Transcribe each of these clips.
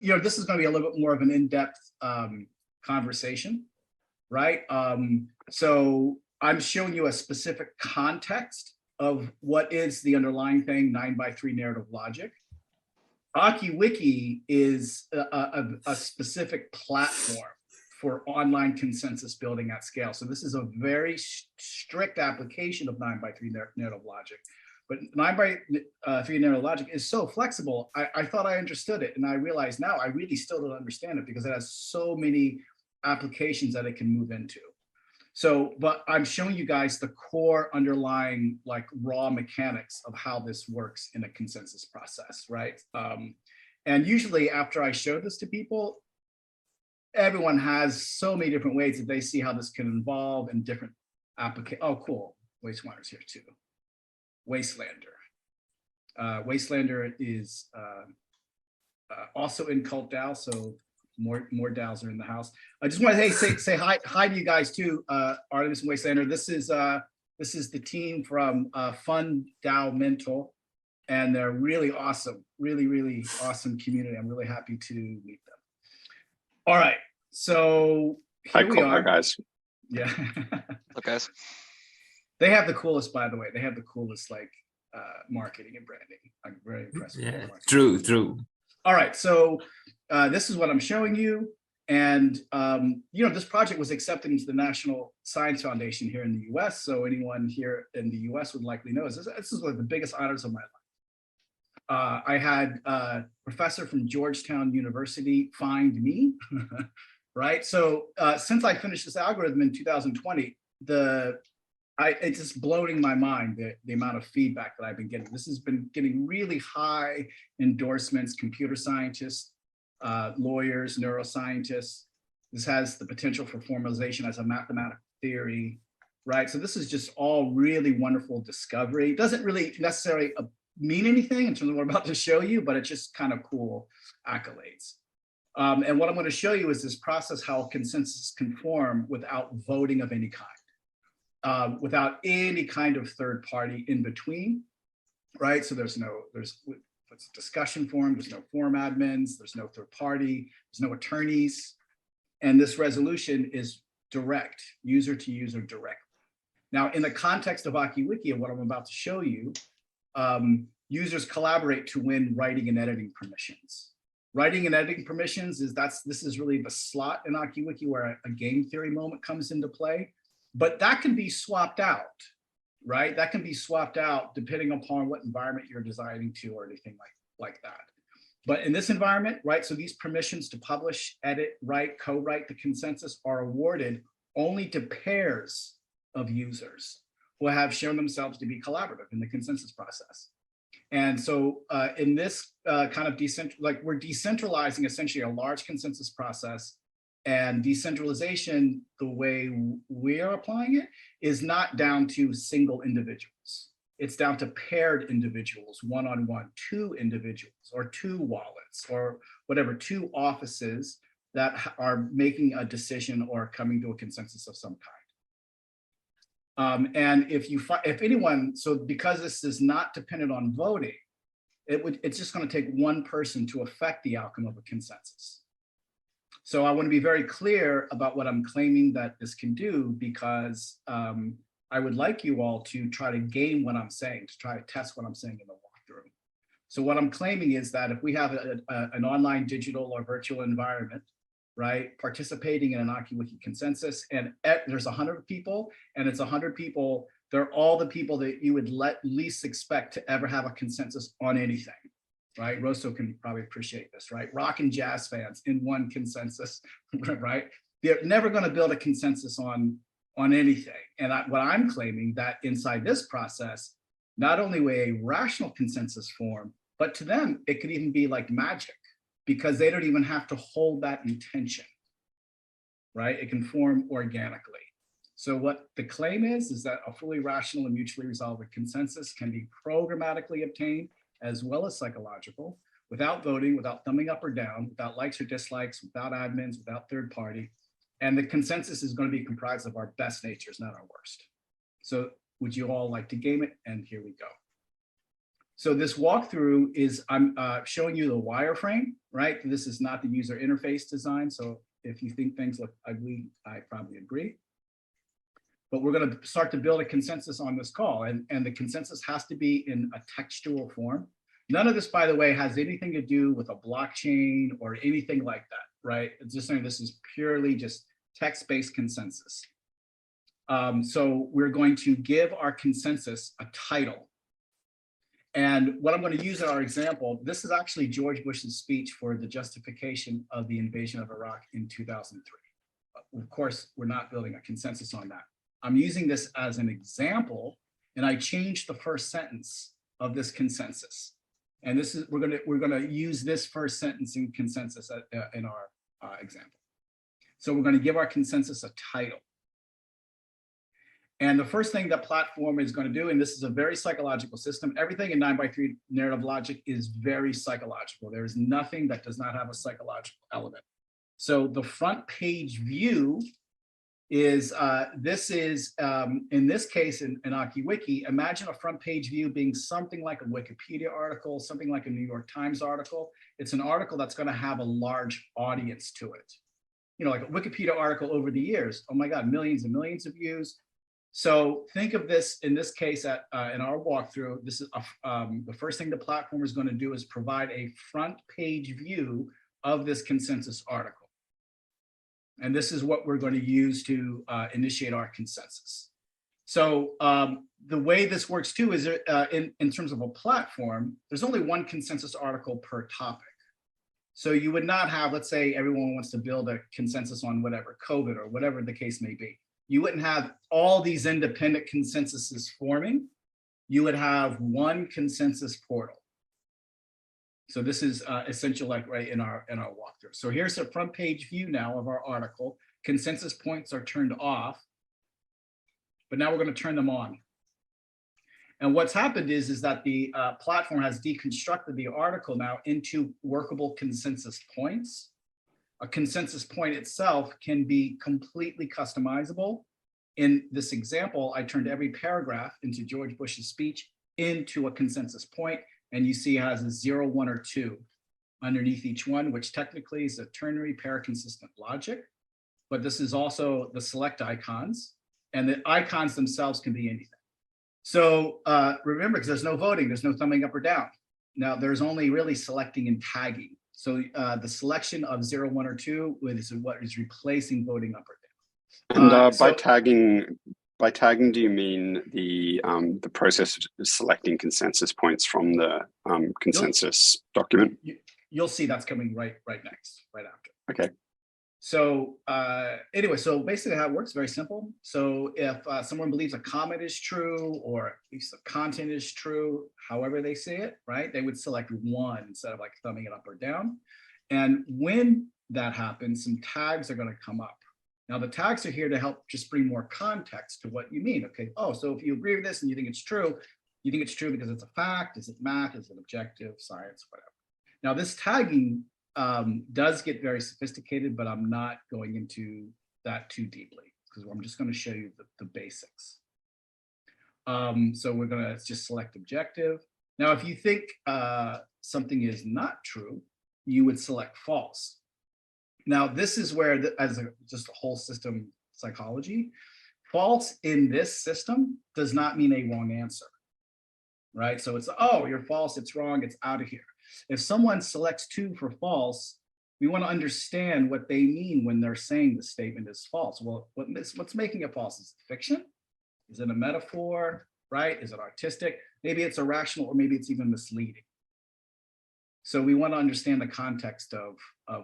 this is going to be a little bit more of an in-depth conversation, right? So I'm showing you a specific context of what is the underlying thing, 9x3 narrative logic. Aiki Wiki is a specific platform for online consensus building at scale. So this is a very strict application of 9x3 narrative logic. But 9x3 narrative logic is so flexible. I thought I understood it, and I realize now I really still don't understand it because it has so many applications that it can move into. So, but I'm showing you guys the core underlying like raw mechanics of how this works in a consensus process, right? And usually after I show this to people, everyone has so many different ways that they see how this can evolve in different applications. Oh, cool, Wastewander's here too. Wastelander. Wastelander is also in CULT DAO, so more DAOs are in the house. I just want to say hi to you guys too, Artemis and Wastelander. This is the team from Fun DAO Mental, and they're really awesome, really awesome community. I'm really happy to meet them. All right, so here we are, guys. Yeah. Look, guys. They have the coolest, by the way. They have the coolest like marketing and branding. I'm very impressed. Yeah, true. All right, so this is what I'm showing you, and this project was accepted into the National Science Foundation here in the U.S. So anyone here in the U.S. would likely know this is one of the biggest honors of my life. I had a professor from Georgetown University find me, right? So since I finished this algorithm in 2020, it's just blowing my mind, the amount of feedback that I've been getting. This has been getting really high endorsements, computer scientists, lawyers, neuroscientists. This has the potential for formalization as a mathematical theory, right? So this is just all really wonderful discovery. It doesn't really necessarily mean anything in terms of what I'm about to show you, but it's just kind of cool accolades. And what I'm going to show you is this process, how consensus can form without voting of any kind. Without any kind of third party in between, right? So there's discussion forum, there's no forum admins, there's no third party, there's no attorneys. And this resolution is direct, user to user direct. Now, in the context of Aiki Wiki and what I'm about to show you, users collaborate to win writing and editing permissions. Writing and editing permissions this is really the slot in Aiki Wiki where a game theory moment comes into play. But that can be swapped out, right? That can be swapped out depending upon what environment you're designing to or anything like that. But in this environment, right, so these permissions to publish, edit, write, co-write the consensus are awarded only to pairs of users who have shown themselves to be collaborative in the consensus process. And so in this kind of we're decentralizing essentially a large consensus process. And decentralization, the way we're applying it, is not down to single individuals. It's down to paired individuals, one-on-one, two individuals, or two wallets, or whatever, two offices that are making a decision or coming to a consensus of some kind. And if anyone, so because this is not dependent on voting, it's just going to take one person to affect the outcome of a consensus. So I want to be very clear about what I'm claiming that this can do, because I would like you all to try to game what I'm saying, to try to test what I'm saying in the walkthrough. So what I'm claiming is that if we have an online digital or virtual environment, right, participating in an Aiki Wiki consensus, and there's 100 people, and it's 100 people, they're all the people that you would least expect to ever have a consensus on anything. Right, Rosso can probably appreciate this, right? Rock and jazz fans in one consensus, right? They're never going to build a consensus on anything. And what I'm claiming that inside this process, not only will a rational consensus form, but to them, it could even be like magic, because they don't even have to hold that intention, right? It can form organically. So what the claim is that a fully rational and mutually resolvable consensus can be programmatically obtained, as well as psychological, without voting, without thumbing up or down, without likes or dislikes, without admins, without third party. And the consensus is going to be comprised of our best natures, not our worst. So would you all like to game it? And here we go. So this walkthrough is, I'm showing you the wireframe, right? This is not the user interface design. So if you think things look ugly, I probably agree. But we're going to start to build a consensus on this call. And the consensus has to be in a textual form. None of this, by the way, has anything to do with a blockchain or anything like that, right? It's just saying this is purely just text-based consensus. So we're going to give our consensus a title. And what I'm going to use in our example, this is actually George Bush's speech for the justification of the invasion of Iraq in 2003. Of course, we're not building a consensus on that. I'm using this as an example, and I changed the first sentence of this consensus. And this is, we're gonna use this first sentence in consensus in our example. So we're going to give our consensus a title. And the first thing that platform is going to do, and this is a very psychological system, everything in 9x3 narrative logic is very psychological. There is nothing that does not have a psychological element. So the front page view is, in this case, in Aiki Wiki, imagine a front page view being something like a Wikipedia article, something like a New York Times article. It's an article that's going to have a large audience to it. You know, like a Wikipedia article over the years, oh my God, millions and millions of views. So think of this, in this case, in our walkthrough, this is the first thing the platform is going to do is provide a front page view of this consensus article. And this is what we're going to use to initiate our consensus. So the way this works too is in terms of a platform, there's only one consensus article per topic. So you would not have, let's say everyone wants to build a consensus on whatever, COVID or whatever the case may be. You wouldn't have all these independent consensuses forming. You would have one consensus portal. So this is essential, like right in our walkthrough. So here's a front page view now of our article. Consensus points are turned off, but now we're going to turn them on. And what's happened is that the platform has deconstructed the article now into workable consensus points. A consensus point itself can be completely customizable. In this example, I turned every paragraph into George Bush's speech into a consensus point, and you see it has a 0, 1, or 2 underneath each one, which technically is a ternary pair-consistent logic. But this is also the select icons, and the icons themselves can be anything. So remember, because there's no voting, there's no thumbing up or down. Now there's only really selecting and tagging. So the selection of 0, 1, or 2 is what is replacing voting up or down. And by tagging, do you mean the process of selecting consensus points from the consensus document? You'll see that's coming right next, right after. Okay. So anyway, so basically how it works, very simple. So if someone believes a comment is true, or at least the content is true, however they say it, right, they would select 1 instead of like thumbing it up or down. And when that happens, some tags are going to come up. Now the tags are here to help just bring more context to what you mean. Okay, oh, so if you agree with this and you think it's true because it's a fact, is it math, is it objective, science, whatever. Now this tagging does get very sophisticated, but I'm not going into that too deeply because I'm just going to show you the basics. So we're going to just select objective. Now, if you think something is not true, you would select false. Now, this is where, just a whole system psychology, false in this system does not mean a wrong answer, right? So it's, oh, you're false, it's wrong, it's out of here. If someone selects 2 for false, we want to understand what they mean when they're saying the statement is false. Well, what's making it false? Is it fiction? Is it a metaphor, right? Is it artistic? Maybe it's irrational, or maybe it's even misleading. So we want to understand the context of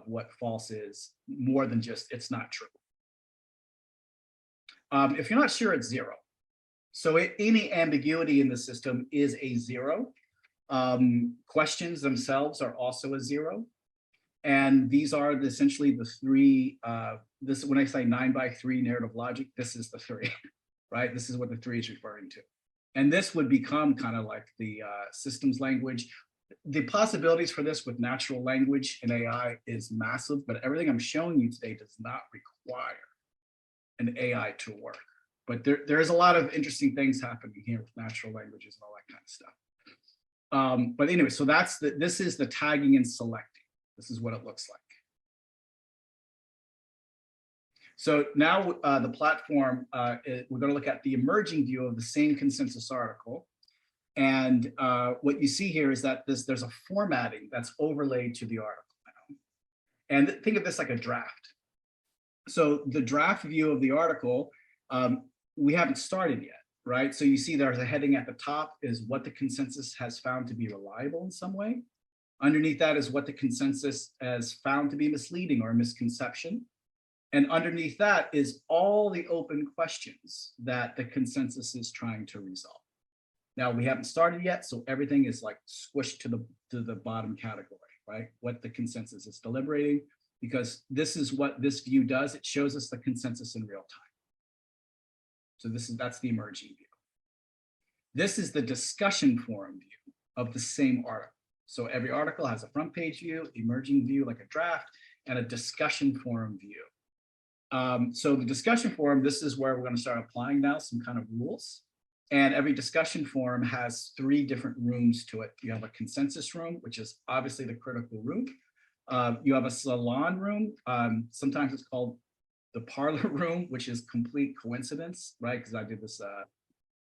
what false is more than just it's not true. If you're not sure, it's 0. So any ambiguity in the system is a 0. Questions themselves are also a 0. And these are essentially the 3, when I say 9x3 narrative logic, this is the 3, right? This is what the 3 is referring to. And this would become kind of like the systems language. The possibilities for this with natural language and AI is massive, but everything I'm showing you today does not require an AI to work. But there is a lot of interesting things happening here with natural languages and all that kind of stuff. But anyway, so this is the tagging and selecting. This is what it looks like. So now the platform, we're going to look at the emerging view of the same consensus article. And what you see here is that there's a formatting that's overlaid to the article now. And think of this like a draft. So the draft view of the article, we haven't started yet, right? So you see there's a heading at the top is what the consensus has found to be reliable in some way. Underneath that is what the consensus has found to be misleading or a misconception. And underneath that is all the open questions that the consensus is trying to resolve. Now we haven't started yet, so everything is like squished to the bottom category, right? What the consensus is deliberating, because this is what this view does. It shows us the consensus in real time. So that's the emerging view. This is the discussion forum view of the same article. So every article has a front page view, emerging view like a draft, and a discussion forum view. So the discussion forum, this is where we're going to start applying now some kind of rules. And every discussion forum has 3 different rooms to it. You have a consensus room, which is obviously the critical room. You have a salon room. Sometimes it's called the parlor room, which is complete coincidence, right? Because I did this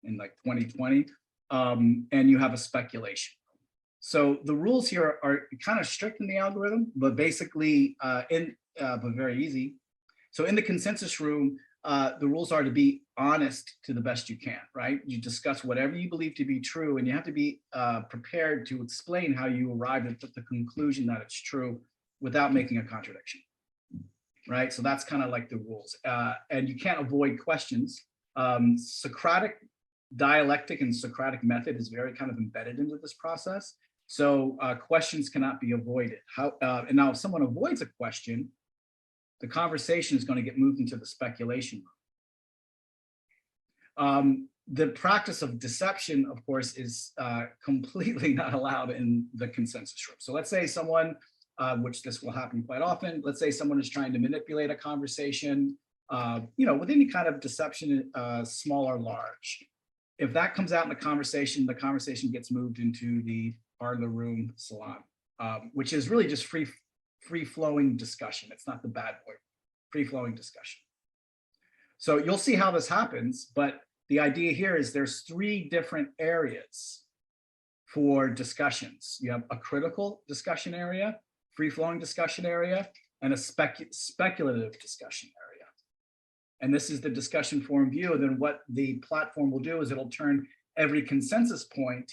in like 2020. And you have a speculation. So the rules here are kind of strict in the algorithm, but basically but very easy. So in the consensus room, the rules are to be honest to the best you can, right? You discuss whatever you believe to be true, and you have to be prepared to explain how you arrived at the conclusion that it's true without making a contradiction, right? So that's kind of like the rules. And you can't avoid questions. Socratic dialectic and Socratic method is very kind of embedded into this process. So questions cannot be avoided. And now if someone avoids a question, the conversation is going to get moved into the speculation room. The practice of deception, of course, is completely not allowed in the consensus room. So let's say someone, which this will happen quite often, let's say someone is trying to manipulate a conversation, with any kind of deception, small or large. If that comes out in the conversation gets moved into the parlor room salon, which is really just free-flowing discussion. It's not the bad word, free-flowing discussion. So you'll see how this happens, but the idea here is there's 3 different areas for discussions. You have a critical discussion area, free-flowing discussion area, and a speculative discussion area. And this is the discussion forum view. And then what the platform will do is it'll turn every consensus point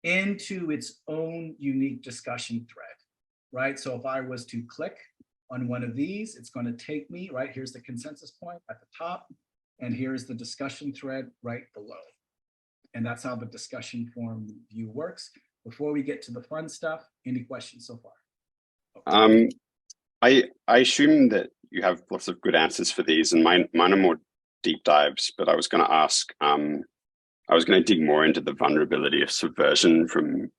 into its own unique discussion thread, right? So if I was to click on one of these, it's going to take me, right? Here's the consensus point at the top, and here's the discussion thread right below. And that's how the discussion forum view works. Before we get to the fun stuff, any questions so far? Okay. I assume that you have lots of good answers for these, and mine are more deep dives, but I was going to ask, I was going to dig more into the vulnerability of subversion from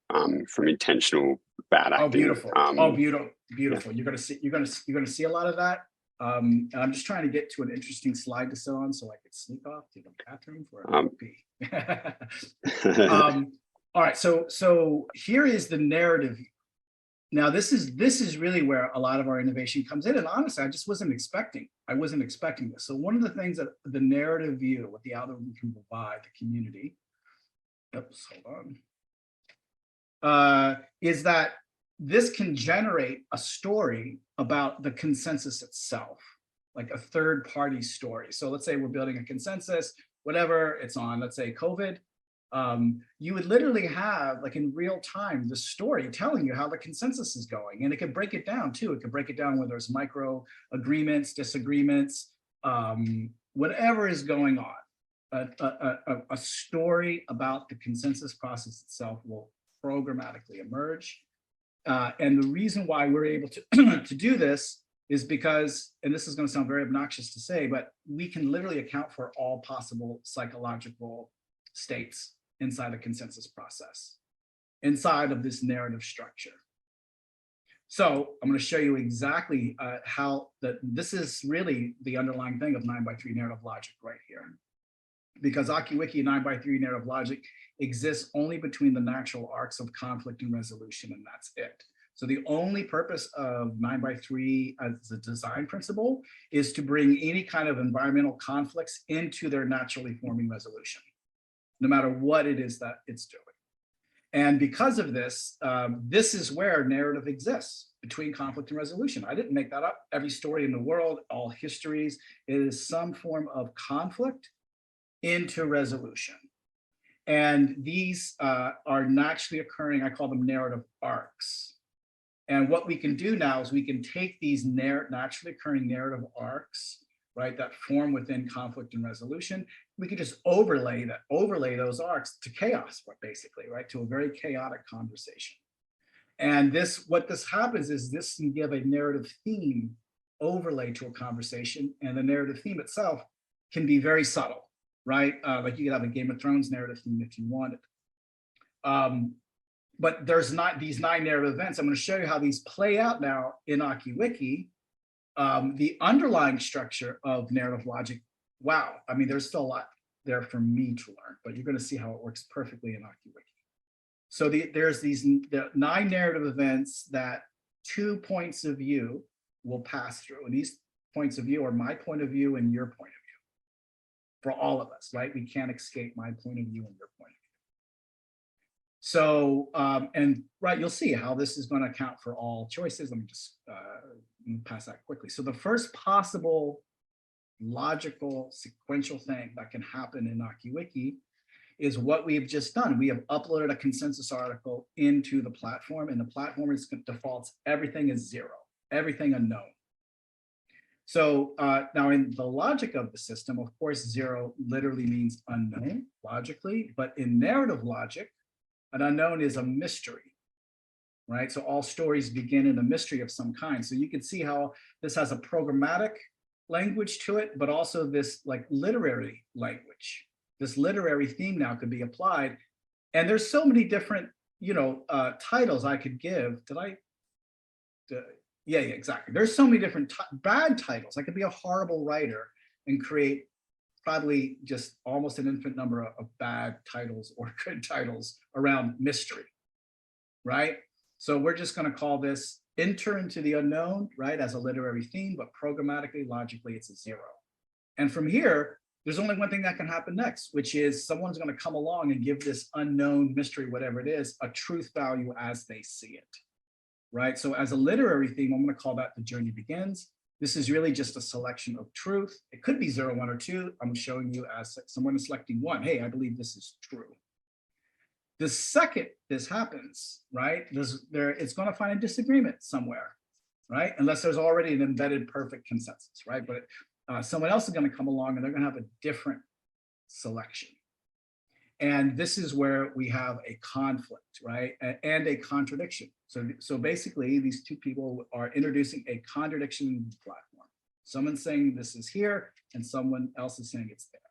intentional bad acting. Oh, beautiful! Beautiful! Yeah. You're gonna see a lot of that. And I'm just trying to get to an interesting slide to sit on, so I could sneak off to the bathroom for a pee. All right, so here is the narrative. Now this is really where a lot of our innovation comes in, and honestly, I just wasn't expecting this. So one of the things that the narrative view, what the algorithm can provide the community, oops, hold on, is that this can generate a story about the consensus itself, like a third-party story. So let's say we're building a consensus, whatever it's on, let's say COVID. You would literally have, like in real time, the story telling you how the consensus is going. And it could break it down too. It could break it down where there's micro agreements, disagreements, whatever is going on. A story about the consensus process itself will programmatically emerge. And the reason why we're able to, to do this is because, and this is going to sound very obnoxious to say, but we can literally account for all possible psychological states inside the consensus process, inside of this narrative structure. So I'm going to show you exactly how this is really the underlying thing of 9x3 narrative logic right here. because Aiki Wiki 9x3 narrative logic exists only between the natural arcs of conflict and resolution, and that's it. So the only purpose of 9x3 as a design principle is to bring any kind of environmental conflicts into their naturally forming resolution, no matter what it is that it's doing. And because of this, this is where narrative exists, between conflict and resolution. I didn't make that up. Every story in the world, all histories, it is some form of conflict into resolution. And these are naturally occurring, I call them narrative arcs. And what we can do now is we can take these naturally occurring narrative arcs, right, that form within conflict and resolution. We can just overlay those arcs to chaos, basically, right, to a very chaotic conversation. And what this happens is this can give a narrative theme overlay to a conversation, and the narrative theme itself can be very subtle, right? Like you could have a Game of Thrones narrative theme if you wanted. But there's not these 9 narrative events. I'm going to show you how these play out now in Aiki Wiki. The underlying structure of narrative logic, wow, I mean, there's still a lot there for me to learn, but you're going to see how it works perfectly in Aiki Wiki. So there's these 9 narrative events that 2 points of view will pass through. And these points of view are my point of view and your point of view. For all of us, right? We can't escape my point of view and your point of view. So, and right, you'll see how this is going to account for all choices. Let me just pass that quickly. So the first possible logical sequential thing that can happen in Aiki Wiki is what we've just done. We have uploaded a consensus article into the platform, and the platform defaults everything as 0, everything unknown. So now in the logic of the system, of course, 0 literally means unknown logically, but in narrative logic, an unknown is a mystery, right? So all stories begin in a mystery of some kind. So you can see how this has a programmatic language to it, but also this like literary language. This literary theme now could be applied. And there's so many different, titles I could give. Yeah, exactly. There's so many different bad titles. I could be a horrible writer and create probably just almost an infinite number of bad titles or good titles around mystery, right? So we're just going to call this enter into the unknown, right, as a literary theme, but programmatically, logically, it's a 0. And from here, there's only one thing that can happen next, which is someone's going to come along and give this unknown mystery, whatever it is, a truth value as they see it, right? So as a literary theme, I'm going to call that the journey begins. This is really just a selection of truth. It could be 0, 1, or 2. I'm showing you as someone is selecting 1. Hey, I believe this is true. The second this happens, right, it's going to find a disagreement somewhere, right? Unless there's already an embedded perfect consensus, right? But someone else is going to come along and they're going to have a different selection. And this is where we have a conflict, right? And a contradiction. So basically, these 2 people are introducing a contradiction in the platform. Someone's saying this is here, and someone else is saying it's there.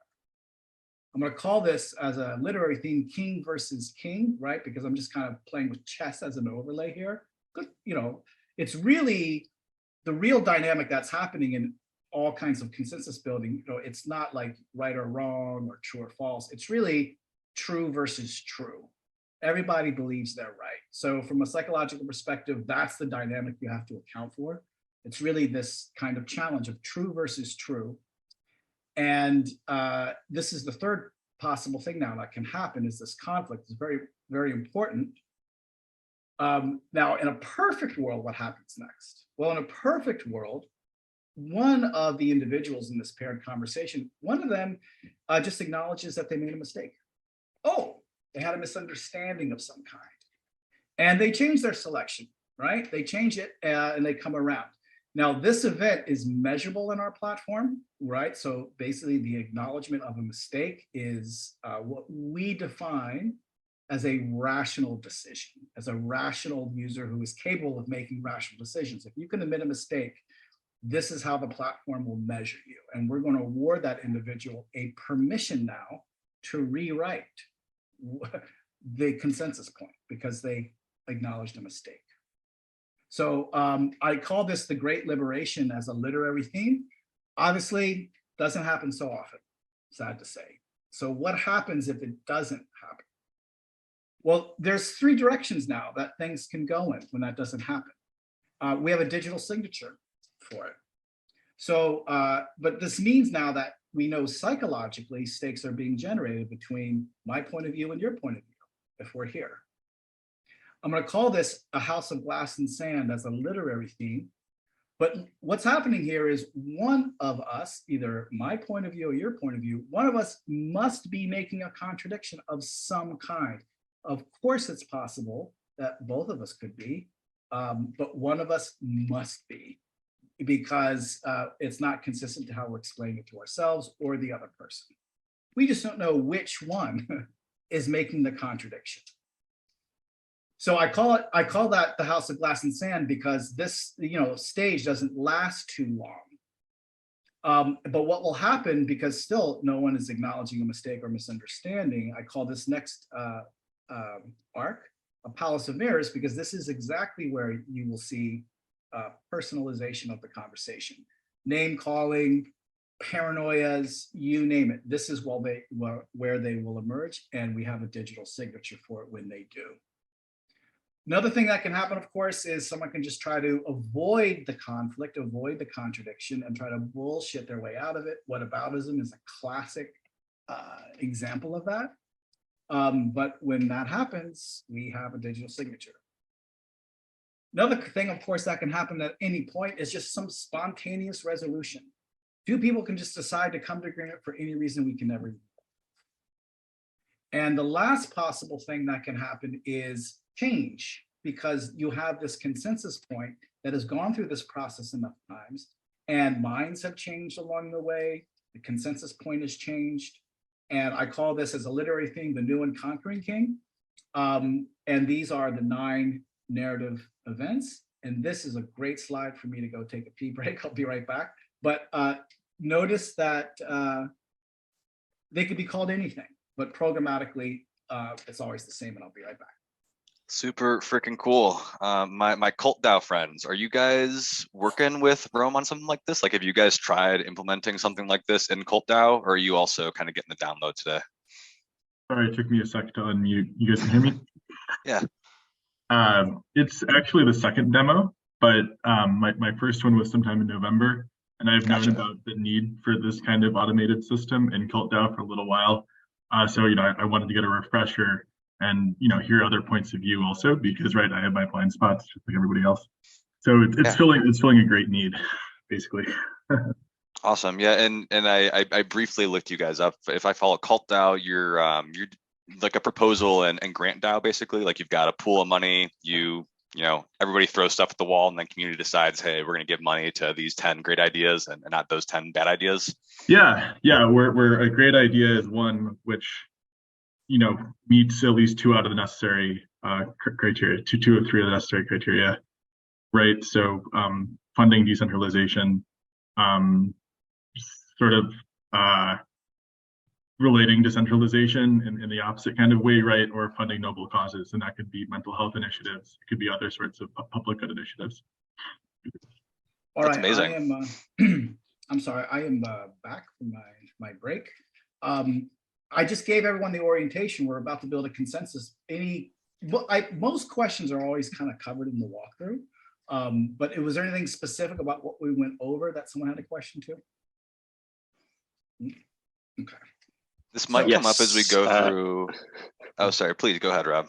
I'm going to call this as a literary theme, king versus king, right? Because I'm just kind of playing with chess as an overlay here. It's really the real dynamic that's happening in all kinds of consensus building. It's not like right or wrong or true or false. It's really true versus true. Everybody believes they're right. So from a psychological perspective, that's the dynamic you have to account for. It's really this kind of challenge of true versus true. And this is the third possible thing now that can happen is this conflict is very, very important. Now, in a perfect world, what happens next? Well, in a perfect world, one of the individuals in this paired conversation, one of them just acknowledges that they made a mistake. Oh, they had a misunderstanding of some kind. And they change their selection, right? They change it and they come around. Now, this event is measurable in our platform, right? So basically the acknowledgement of a mistake is what we define as a rational decision, as a rational user who is capable of making rational decisions. If you can admit a mistake, this is how the platform will measure you. And we're going to award that individual a permission now to rewrite the consensus point because they acknowledged a mistake. So I call this the Great Liberation as a literary theme. Obviously, doesn't happen so often, sad to say. So what happens if it doesn't happen? Well, there's 3 directions now that things can go in when that doesn't happen. We have a digital signature for it. So, but this means now that we know psychologically stakes are being generated between my point of view and your point of view if we're here. I'm going to call this a house of glass and sand as a literary theme. But what's happening here is one of us, either my point of view or your point of view, one of us must be making a contradiction of some kind. Of course, it's possible that both of us could be, but one of us must be, because it's not consistent to how we're explaining it to ourselves or the other person. We just don't know which one is making the contradiction. So I call that the house of glass and sand, because this, stage doesn't last too long. But what will happen, because still no one is acknowledging a mistake or misunderstanding, I call this next arc a palace of mirrors, because this is exactly where you will see personalization of the conversation, name calling, paranoias, you name it. This is where they will emerge, and we have a digital signature for it when they do. Another thing that can happen, of course, is someone can just try to avoid the conflict, avoid the contradiction, and try to bullshit their way out of it. Whataboutism is a classic example of that. But when that happens, we have a digital signature. Another thing, of course, that can happen at any point is just some spontaneous resolution. 2 people can just decide to come to agreement for any reason we can never. And the last possible thing that can happen is change, because you have this consensus point that has gone through this process enough times, and minds have changed along the way. The consensus point has changed. And I call this, as a literary theme, the new and conquering king. And these are the 9 narrative events. And this is a great slide for me to go take a pee break. I'll be right back. But notice that they could be called anything, but programmatically, it's always the same, and I'll be right back. Super freaking cool. My CULT DAO friends, are you guys working with Rome on something like this? Like, have you guys tried implementing something like this in CULT DAO, or are you also kind of getting the download today? Sorry, it took me a sec to unmute. You guys can hear me? Yeah. It's actually the second demo, but my first one was sometime in November, and I've known about the need for this kind of automated system in CULT DAO for a little while. So I wanted to get a refresher and hear other points of view also, because I have my blind spots just like everybody else. So it's filling a great need, basically. Awesome. Yeah, and I briefly looked you guys up. If I follow CULT DAO, you're like a proposal and grant DAO, basically. Like, you've got a pool of money, everybody throws stuff at the wall, and then community decides, hey, we're going to give money to these 10 great ideas and not those 10 bad ideas. Yeah. Where a great idea is one which meets at least 2 out of the necessary criteria, two of 3 of the necessary criteria, right? So funding decentralization, sort of relating decentralization in the opposite kind of way, right? Or funding noble causes, and that could be mental health initiatives. It could be other sorts of public good initiatives. All right, that's amazing. I am. I'm sorry. I am back from my break. I just gave everyone the orientation. We're about to build a consensus. Most questions are always kind of covered in the walkthrough. But was there anything specific about what we went over that someone had a question to? Okay. This might come up as we go through. Oh, sorry. Please go ahead, Rob.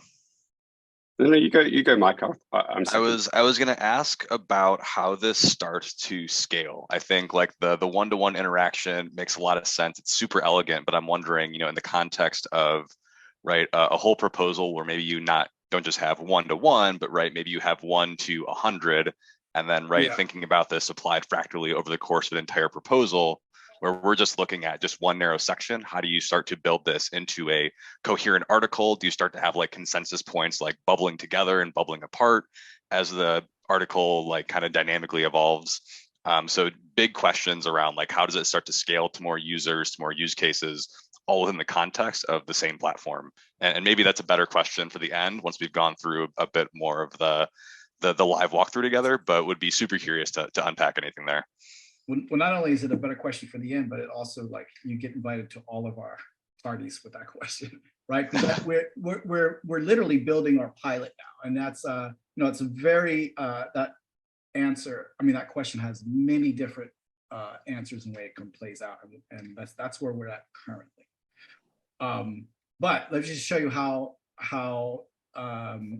No, you go, Mike. I was going to ask about how this starts to scale. I think like the one-to-one interaction makes a lot of sense. It's super elegant, but I'm wondering, in the context of a whole proposal where maybe you don't just have one-to-one, but maybe you have 1 to 100, and then thinking about this applied fractally over the course of an entire proposal, where we're just looking at just one narrow section. How do you start to build this into a coherent article? Do you start to have consensus points bubbling together and bubbling apart as the article kind of dynamically evolves? So big questions around how does it start to scale to more users, to more use cases, all within the context of the same platform? And maybe that's a better question for the end once we've gone through a bit more of the live walkthrough together, but would be super curious to unpack anything there. Well, not only is it a better question for the end, but it also you get invited to all of our parties with that question, right? Because we're literally building our pilot now, and that's it's a very that answer. I mean, that question has many different answers and way it plays out, and that's where we're at currently. But let's just show you how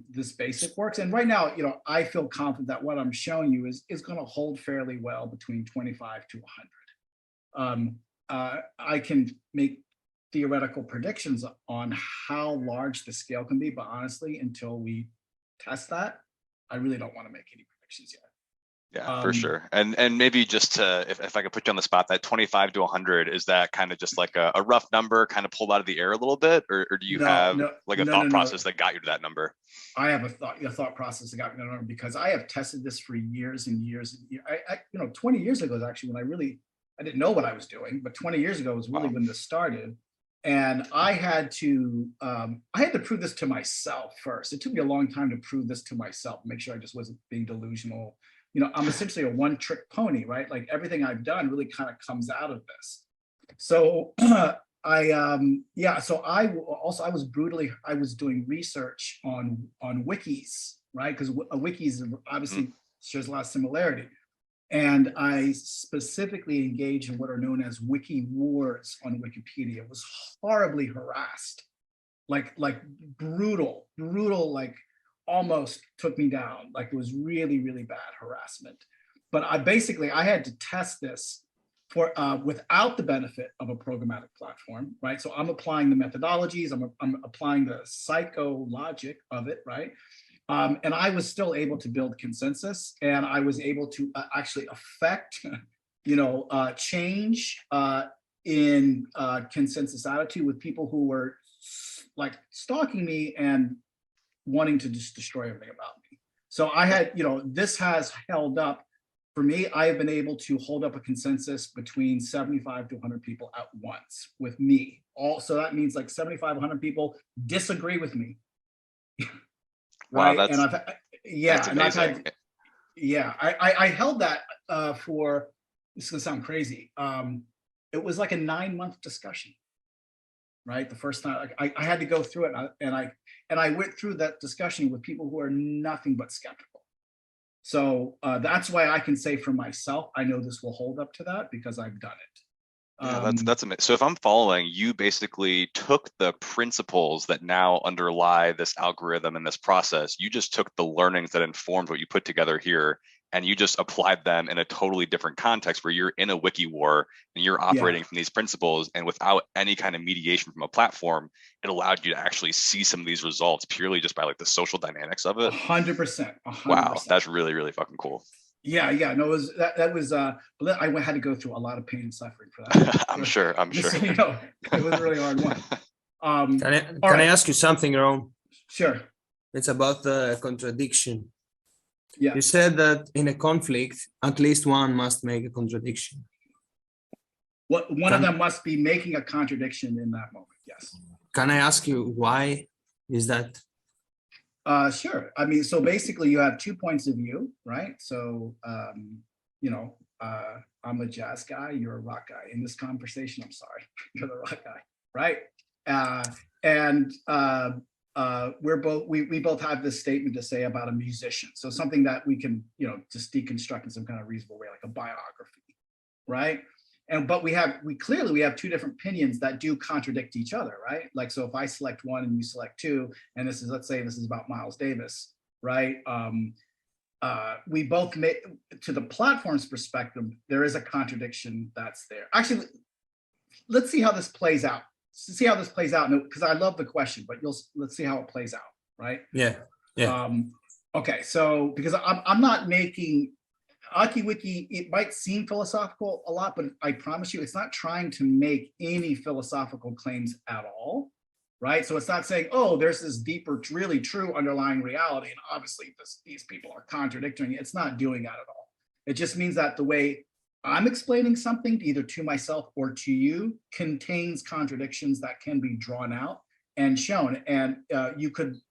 this basic works. And right now, I feel confident that what I'm showing you is going to hold fairly well between 25 to 100. I can make theoretical predictions on how large the scale can be, but honestly, until we test that, I really don't want to make any predictions yet. Yeah, for sure. And maybe just to, if I could put you on the spot, that 25 to 100, is that kind of just like a rough number kind of pulled out of the air a little bit, or do you have a thought process that got you to that number? I have a thought process that got me to that number because I have tested this for years and years and years. 20 years ago is actually when I didn't know what I was doing, but 20 years ago was really when this started. And I had to prove this to myself first. It took me a long time to prove this to myself, make sure I just wasn't being delusional. I'm essentially a one-trick pony, right? Like everything I've done really kind of comes out of this. So I was doing research on wikis, right? Because wikis obviously shares a lot of similarity. And I specifically engaged in what are known as wiki wars on Wikipedia. It was horribly harassed, like brutal, like almost took me down. Like it was really, really bad harassment. But I had to test this for without the benefit of a programmatic platform, right? So I'm applying the methodologies, I'm applying the psychologic of it, right? And I was still able to build consensus, and I was able to actually affect, change in consensus attitude with people who were like stalking me and wanting to just destroy everything about me. So I had, this has held up for me. I have been able to hold up a consensus between 75 to 100 people at once with me. So that means like 75, 100 people disagree with me. Right. Wow, that's amazing. I held that for, this is gonna sound crazy. It was like a 9-month discussion, right? The first time I had to go through it, and I went through that discussion with people who are nothing but skeptical. So that's why I can say for myself, I know this will hold up to that because I've done it. Yeah, that's amazing. So if I'm following, you basically took the principles that now underlie this algorithm and this process. You just took the learnings that informed what you put together here, and you just applied them in a totally different context where you're in a wiki war and you're operating from these principles, and without any kind of mediation from a platform, it allowed you to actually see some of these results purely just by like the social dynamics of it. 100%. Wow, that's really, really fucking cool. Yeah, no, it was that was I had to go through a lot of pain and suffering for that. I'm sure. So, it was a really hard one. Can I ask you something, Ron? Sure. It's about the contradiction. Yeah. You said that in a conflict, at least one must make a contradiction. One of them must be making a contradiction in that moment. Yes. Can I ask you why is that? Sure. I mean, so basically you have 2 points of view, right? So, I'm a jazz guy, you're a rock guy. In this conversation, I'm sorry, you're the rock guy, right? We both have this statement to say about a musician. So something that we can, just deconstruct in some kind of reasonable way, like a biography, right? But we clearly have 2 different opinions that do contradict each other, right? Like, so if I select one and you select 2, and let's say this is about Miles Davis, right? We both make, to the platform's perspective, there is a contradiction that's there. Actually, let's see how this plays out. Because I love the question, but let's see how it plays out, right? Yeah. Okay, so because I'm not making Aiki Wiki, it might seem philosophical a lot, but I promise you, it's not trying to make any philosophical claims at all, right? So it's not saying, oh, there's this deeper, really true underlying reality, and obviously these people are contradicting it. It's not doing that at all. It just means that the way I'm explaining something, either to myself or to you, contains contradictions that can be drawn out and shown, and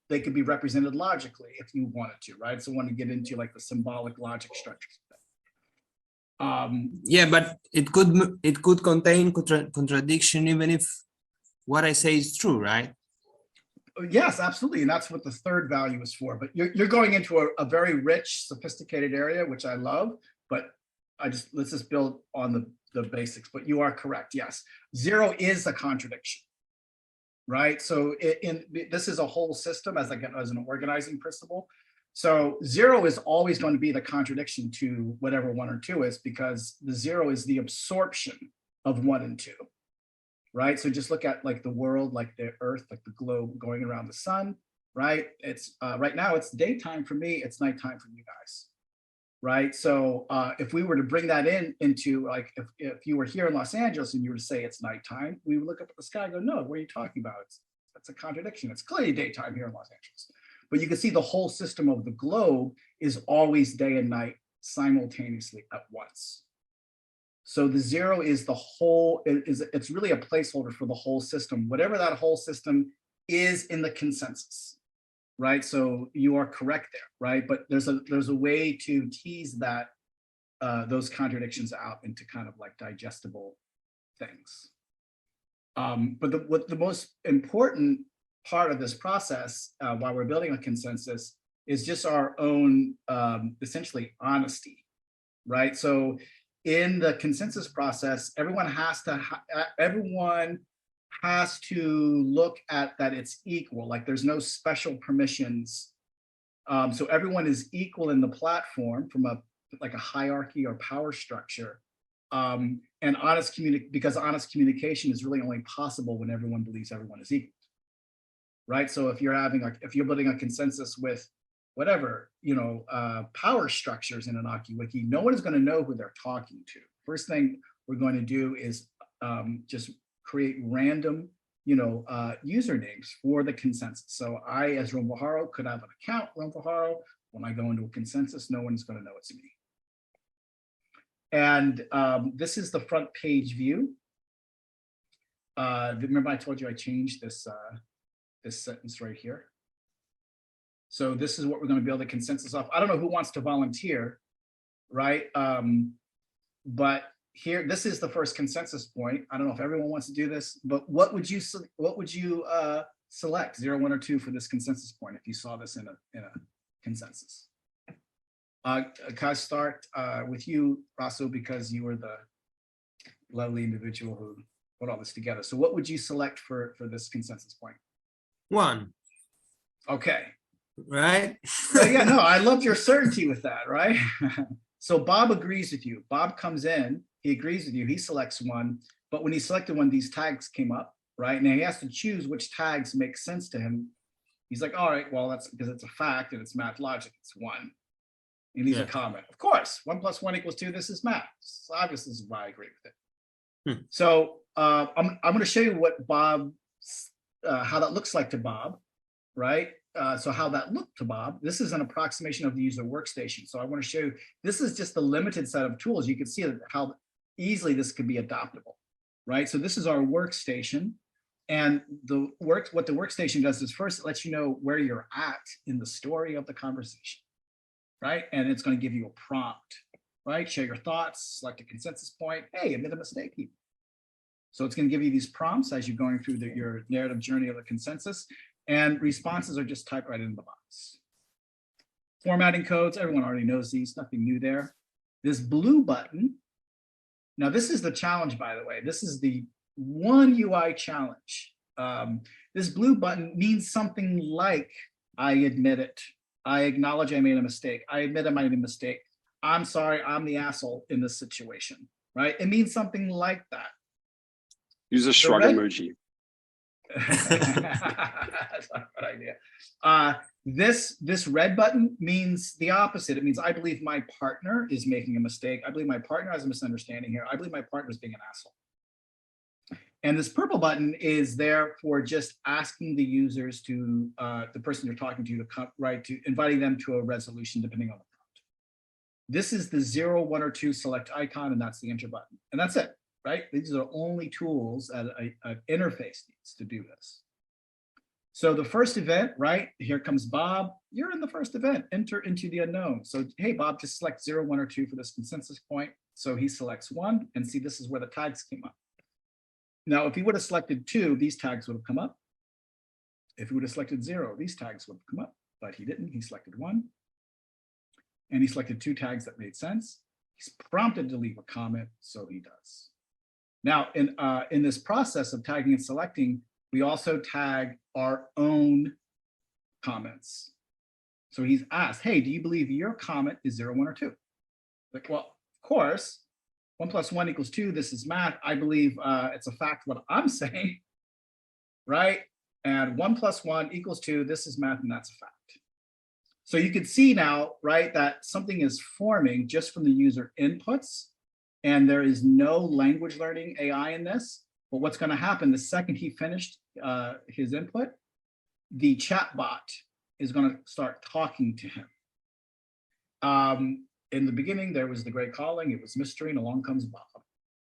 they could be represented logically if you wanted to, right? So I want to get into like the symbolic logic structures. Yeah, but it could contain contradiction even if what I say is true, right? Yes, absolutely. And that's what the third value is for. But you're going into a very rich, sophisticated area, which I love, but let's just build on the basics. But you are correct. Yes. 0 is a contradiction, right? So this is a whole system as an organizing principle. So 0 is always going to be the contradiction to whatever 1 or 2 is, because the 0 is the absorption of 1 and 2. Right? So just look at like the world, like the earth, like the globe going around the sun, right? It's right now it's daytime for me, it's nighttime for you guys, right? So if we were to bring that into like, if you were here in Los Angeles and you were to say it's nighttime, we would look up at the sky and go, no, what are you talking about? That's a contradiction. It's clearly daytime here in Los Angeles. But you can see the whole system of the globe is always day and night simultaneously at once. So the 0 is the whole, it's really a placeholder for the whole system, whatever that whole system is in the consensus, right? So you are correct there, right? But there's a way to tease that, those contradictions out into kind of like digestible things. But what the most important part of this process, while we're building a consensus, is just our own, essentially honesty, right? So in the consensus process, everyone has to look at that it's equal, like there's no special permissions. So everyone is equal in the platform from like a hierarchy or power structure. And because honest communication is really only possible when everyone believes everyone is equal, right? So if you're building a consensus with whatever, power structures in an Aiki Wiki, no one is going to know who they're talking to. First thing we're going to do is just create random, usernames for the consensus. So I, as Romvaharo, could have an account, Romvaharo. When I go into a consensus, no one's going to know it's me. And this is the front page view. Remember I told you I changed this, this sentence right here. So this is what we're going to build a consensus off. I don't know who wants to volunteer, right? But here, this is the first consensus point. I don't know if everyone wants to do this, but what would you select, 0, 1, or 2 for this consensus point if you saw this in a consensus? Can I start with you, Raso, because you were the lovely individual who put all this together. So what would you select for this consensus point? 1. Okay. Right? Yeah, no, I loved your certainty with that, right? So Bob agrees with you. Bob comes in, he agrees with you, he selects 1, but when he selected 1, these tags came up, right? Now he has to choose which tags make sense to him. He's like, all right, well, that's because it's a fact and it's math logic, it's 1. He leaves a comment. Of course, 1 + 1 = 2, this is math. So obviously, this is why I agree with it. So I'm going to show you what Bob, how that looks like to Bob, right? So how that looked to Bob. This is an approximation of the user workstation. So I want to show you, this is just the limited set of tools. You can see how easily this could be adoptable, right? So this is our workstation. And what the workstation does is first it lets you know where you're at in the story of the conversation, right? And it's going to give you a prompt, right? Share your thoughts, select a consensus point. Hey, I made a mistake here. So it's going to give you these prompts as you're going through your narrative journey of the consensus. And responses are just typed right into the box. Formatting codes, everyone already knows these, nothing new there. This blue button, now this is the challenge, by the way. This is the one UI challenge. This blue button means something like, I admit it. I acknowledge I made a mistake. I admit I made a mistake. I'm sorry, I'm the asshole in this situation, right? It means something like that. Use a shrug emoji. That's not a good idea. This red button means the opposite. It means I believe my partner is making a mistake. I believe my partner has a misunderstanding here. I believe my partner is being an asshole. And this purple button is there for just asking the users to, the person you're talking to come, right, to inviting them to a resolution depending on the prompt. This is the 0, 1, or 2 select icon, and that's the enter button. And that's it. Right? These are the only tools that an interface needs to do this. So the first event, right? Here comes Bob. You're in the first event. Enter into the unknown. So, hey, Bob, just select 0, 1, or 2 for this consensus point. So he selects 1, and see, this is where the tags came up. Now, if he would have selected 2, these tags would have come up. If he would have selected 0, these tags would have come up, but he didn't. He selected 1. And he selected 2 tags that made sense. He's prompted to leave a comment, so he does. Now, in this process of tagging and selecting, we also tag our own comments. So he's asked, hey, do you believe your comment is 0, 1, or 2? Like, well, of course, 1 + 1 = 2. This is math. I believe it's a fact what I'm saying, right? And 1 + 1 = 2. This is math, and that's a fact. So you can see now, right, that something is forming just from the user inputs, and there is no language learning AI in this. But what's going to happen the second he finished his input, the chatbot is going to start talking to him. In the beginning, there was the great calling. It was mystery, and along comes Bob.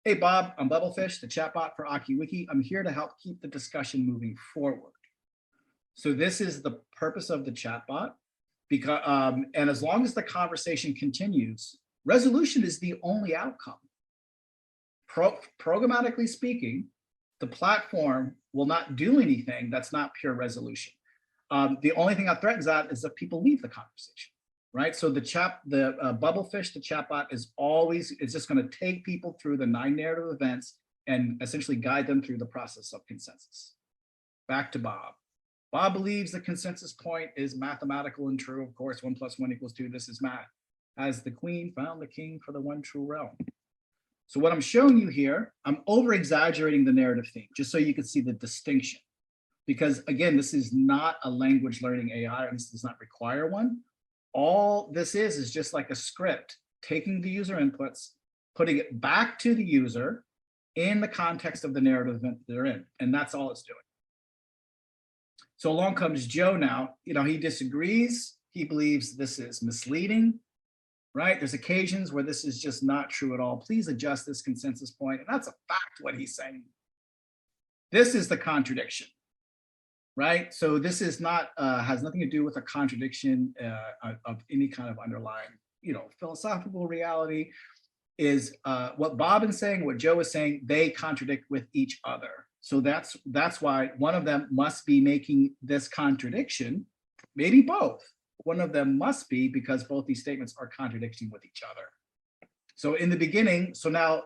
Hey, Bob, I'm Bubblefish, the chatbot for Aiki Wiki. I'm here to help keep the discussion moving forward. So this is the purpose of the chatbot. Because, and as long as the conversation continues, resolution is the only outcome. Programmatically speaking, the platform will not do anything that's not pure resolution. The only thing that threatens that is that people leave the conversation, right? So the Bubblefish, the chatbot is just going to take people through the 9 narrative events and essentially guide them through the process of consensus. Back to Bob. Bob believes the consensus point is mathematical and true. Of course, 1 + 1 = 2. This is math. As the queen found the king for the one true realm. So what I'm showing you here, I'm over exaggerating the narrative theme, just so you can see the distinction. Because again, this is not a language learning AI, and this does not require one. All this is just like a script, taking the user inputs, putting it back to the user in the context of the narrative event they're in. And that's all it's doing. So along comes Joe now. He disagrees. He believes this is misleading, right? There's occasions where this is just not true at all. Please adjust this consensus point. And that's a fact what he's saying. This is the contradiction, right? So this is not, has nothing to do with a contradiction of any kind of underlying, philosophical reality. Is what Bob is saying, what Joe is saying, they contradict with each other. So that's why one of them must be making this contradiction, maybe both. One of them must be, because both these statements are contradicting with each other. So in the beginning, so now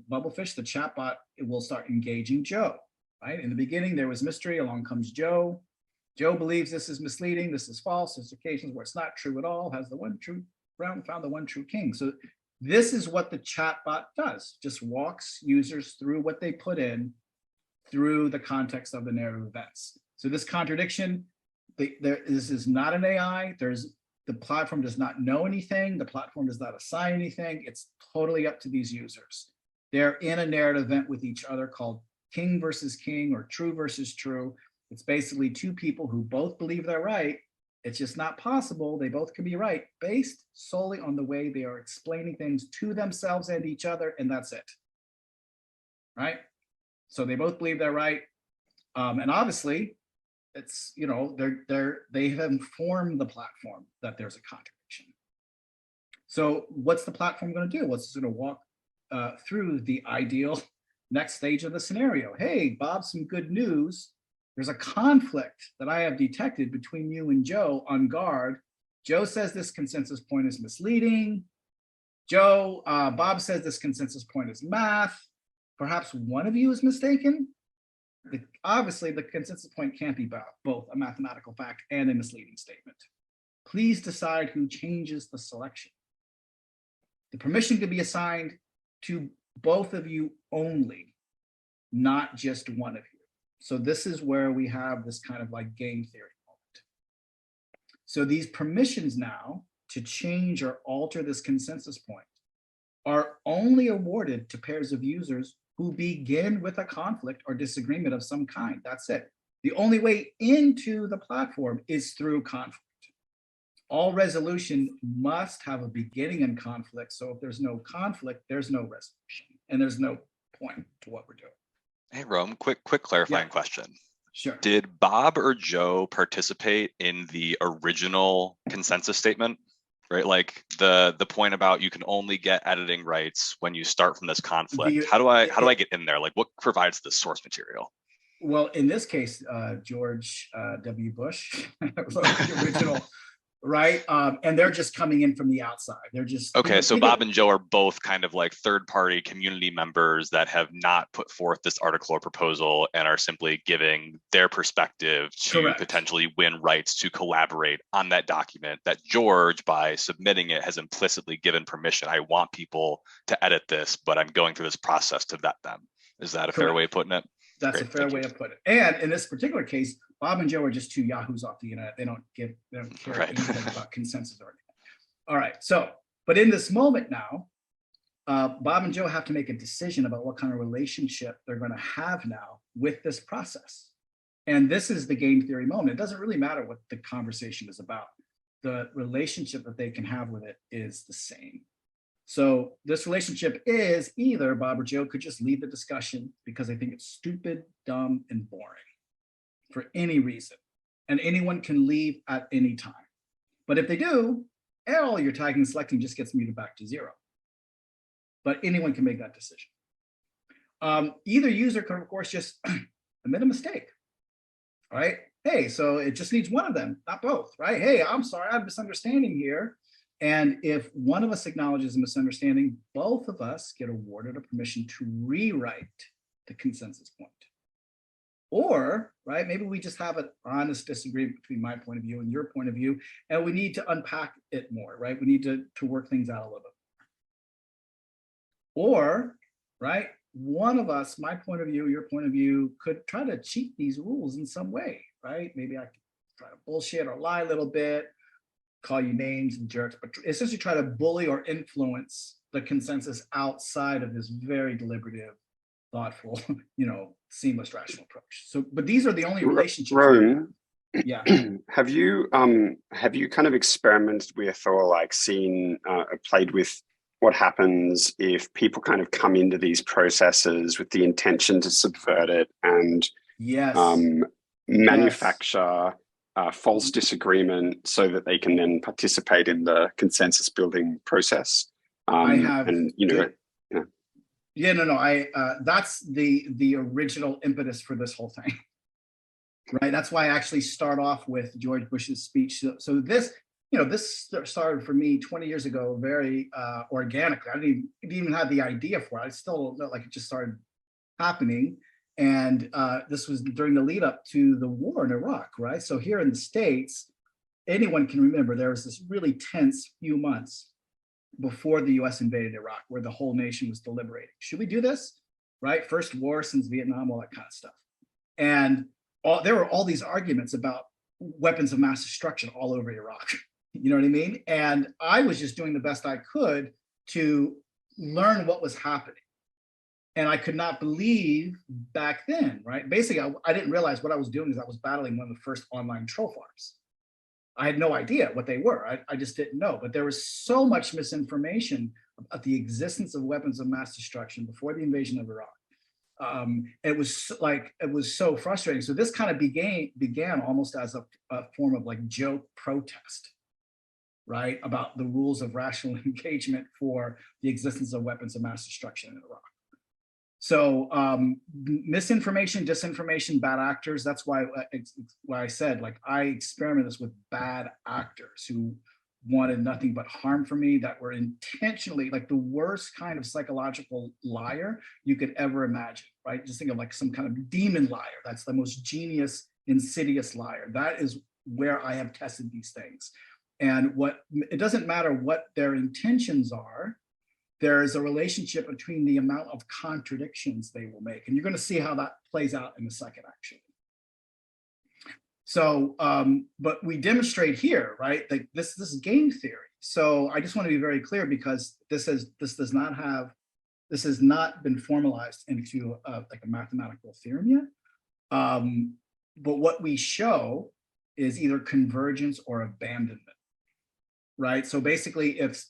Bubblefish, the chatbot, it will start engaging Joe, right? In the beginning, there was mystery. Along comes Joe. Joe believes this is misleading. This is false. There's occasions where it's not true at all. Has the one true realm, found the one true king. So this is what the chatbot does. Just walks users through what they put in through the context of the narrative events. So this contradiction, this is not an AI. The platform does not know anything. The platform does not assign anything. It's totally up to these users. They're in a narrative event with each other called king versus king or true versus true. It's basically 2 people who both believe they're right. It's just not possible. They both can be right based solely on the way they are explaining things to themselves and each other, and that's it, right? So they both believe they're right, and obviously, it's they have informed the platform that there's a contradiction. So what's the platform going to do? Well, it's going to walk through the ideal next stage of the scenario. Hey, Bob, some good news. There's a conflict that I have detected between you and Joe on guard. Joe says this consensus point is misleading. Bob says this consensus point is math. Perhaps one of you is mistaken. Obviously, the consensus point can't be both a mathematical fact and a misleading statement. Please decide who changes the selection. The permission could be assigned to both of you only, not just one of you. So this is where we have this kind of like game theory moment. So these permissions now to change or alter this consensus point are only awarded to pairs of users who begin with a conflict or disagreement of some kind. That's it. The only way into the platform is through conflict. All resolution must have a beginning in conflict. So if there's no conflict, there's no resolution, and there's no point to what we're doing. Hey, Rome, quick clarifying question. Sure. Did Bob or Joe participate in the original consensus statement? right? Like the point about you can only get editing rights when you start from this conflict. How do I get in there? Like, what provides the source material? Well, in this case, George W. Bush wrote the original, right? And they're just coming in from the outside. They're just okay. So Bob and Joe are both kind of like third-party community members that have not put forth this article or proposal and are simply giving their perspective to Correct. potentially win rights to collaborate on that document that George, by submitting it, has implicitly given permission. I want people to edit this, but I'm going through this process to vet them. Is that a fair way of putting it? That's Great, a fair way of putting it. And in this particular case, Bob and Joe are just two yahoos off the internet. They don't care anything about consensus or anything. All right. So, but in this moment now, Bob and Joe have to make a decision about what kind of relationship they're going to have now with this process. And this is the game theory moment. It doesn't really matter what the conversation is about. The relationship that they can have with it is the same. So this relationship is either Bob or Joe could just leave the discussion because they think it's stupid, dumb, and boring for any reason. And anyone can leave at any time. But if they do, all your tagging and selecting just gets muted back to 0. But anyone can make that decision. Either user could, of course, just admit a mistake, right? Hey, so it just needs one of them, not both, right? Hey, I'm sorry, I have a misunderstanding here. And if one of us acknowledges a misunderstanding, both of us get awarded a permission to rewrite the consensus point. Or, right, maybe we just have an honest disagreement between my point of view and your point of view, and we need to unpack it more, right? We need to work things out a little bit more. Or, right, one of us, my point of view, your point of view, could try to cheat these rules in some way, right? Maybe I could try to bullshit or lie a little bit, call you names and jerks, but essentially try to bully or influence the consensus outside of this very deliberative, thoughtful, seamless, rational approach. So, but these are the only relationships. Rome, yeah. Have you kind of experimented with or like seen, played with what happens if people kind of come into these processes with the intention to subvert it and yes. Manufacture false disagreement so that they can then participate in the consensus building process? I have, and that's the original impetus for this whole thing, right? That's why I actually start off with George Bush's speech. So this, this started for me 20 years ago, very organically. I didn't even have the idea for it. I still don't know, like it just started happening. And this was during the lead up to the war in Iraq, right? So here in the States, anyone can remember there was this really tense few months before the US invaded Iraq, where the whole nation was deliberating. Should we do this, right? First war since Vietnam, all that kind of stuff. And there were all these arguments about weapons of mass destruction all over Iraq. You know what I mean? And I was just doing the best I could to learn what was happening. And I could not believe back then, right? Basically, I didn't realize what I was doing is I was battling one of the first online troll farms. I had no idea what they were. I just didn't know. But there was so much misinformation about the existence of weapons of mass destruction before the invasion of Iraq. It was so frustrating. So this kind of began almost as a form of like joke protest, right? About the rules of rational engagement for the existence of weapons of mass destruction in Iraq. So misinformation, disinformation, bad actors. That's why I said, like, I experimented this with bad actors who wanted nothing but harm for me, that were intentionally like the worst kind of psychological liar you could ever imagine, right? Just think of like some kind of demon liar. That's the most genius, insidious liar. That is where I have tested these things. And it doesn't matter what their intentions are, there is a relationship between the amount of contradictions they will make. And you're going to see how that plays out in a second, actually. So, but we demonstrate here, right? Like this is game theory. So I just want to be very clear, because this has not been formalized into like a mathematical theorem yet. But what we show is either convergence or abandonment, right? So basically, if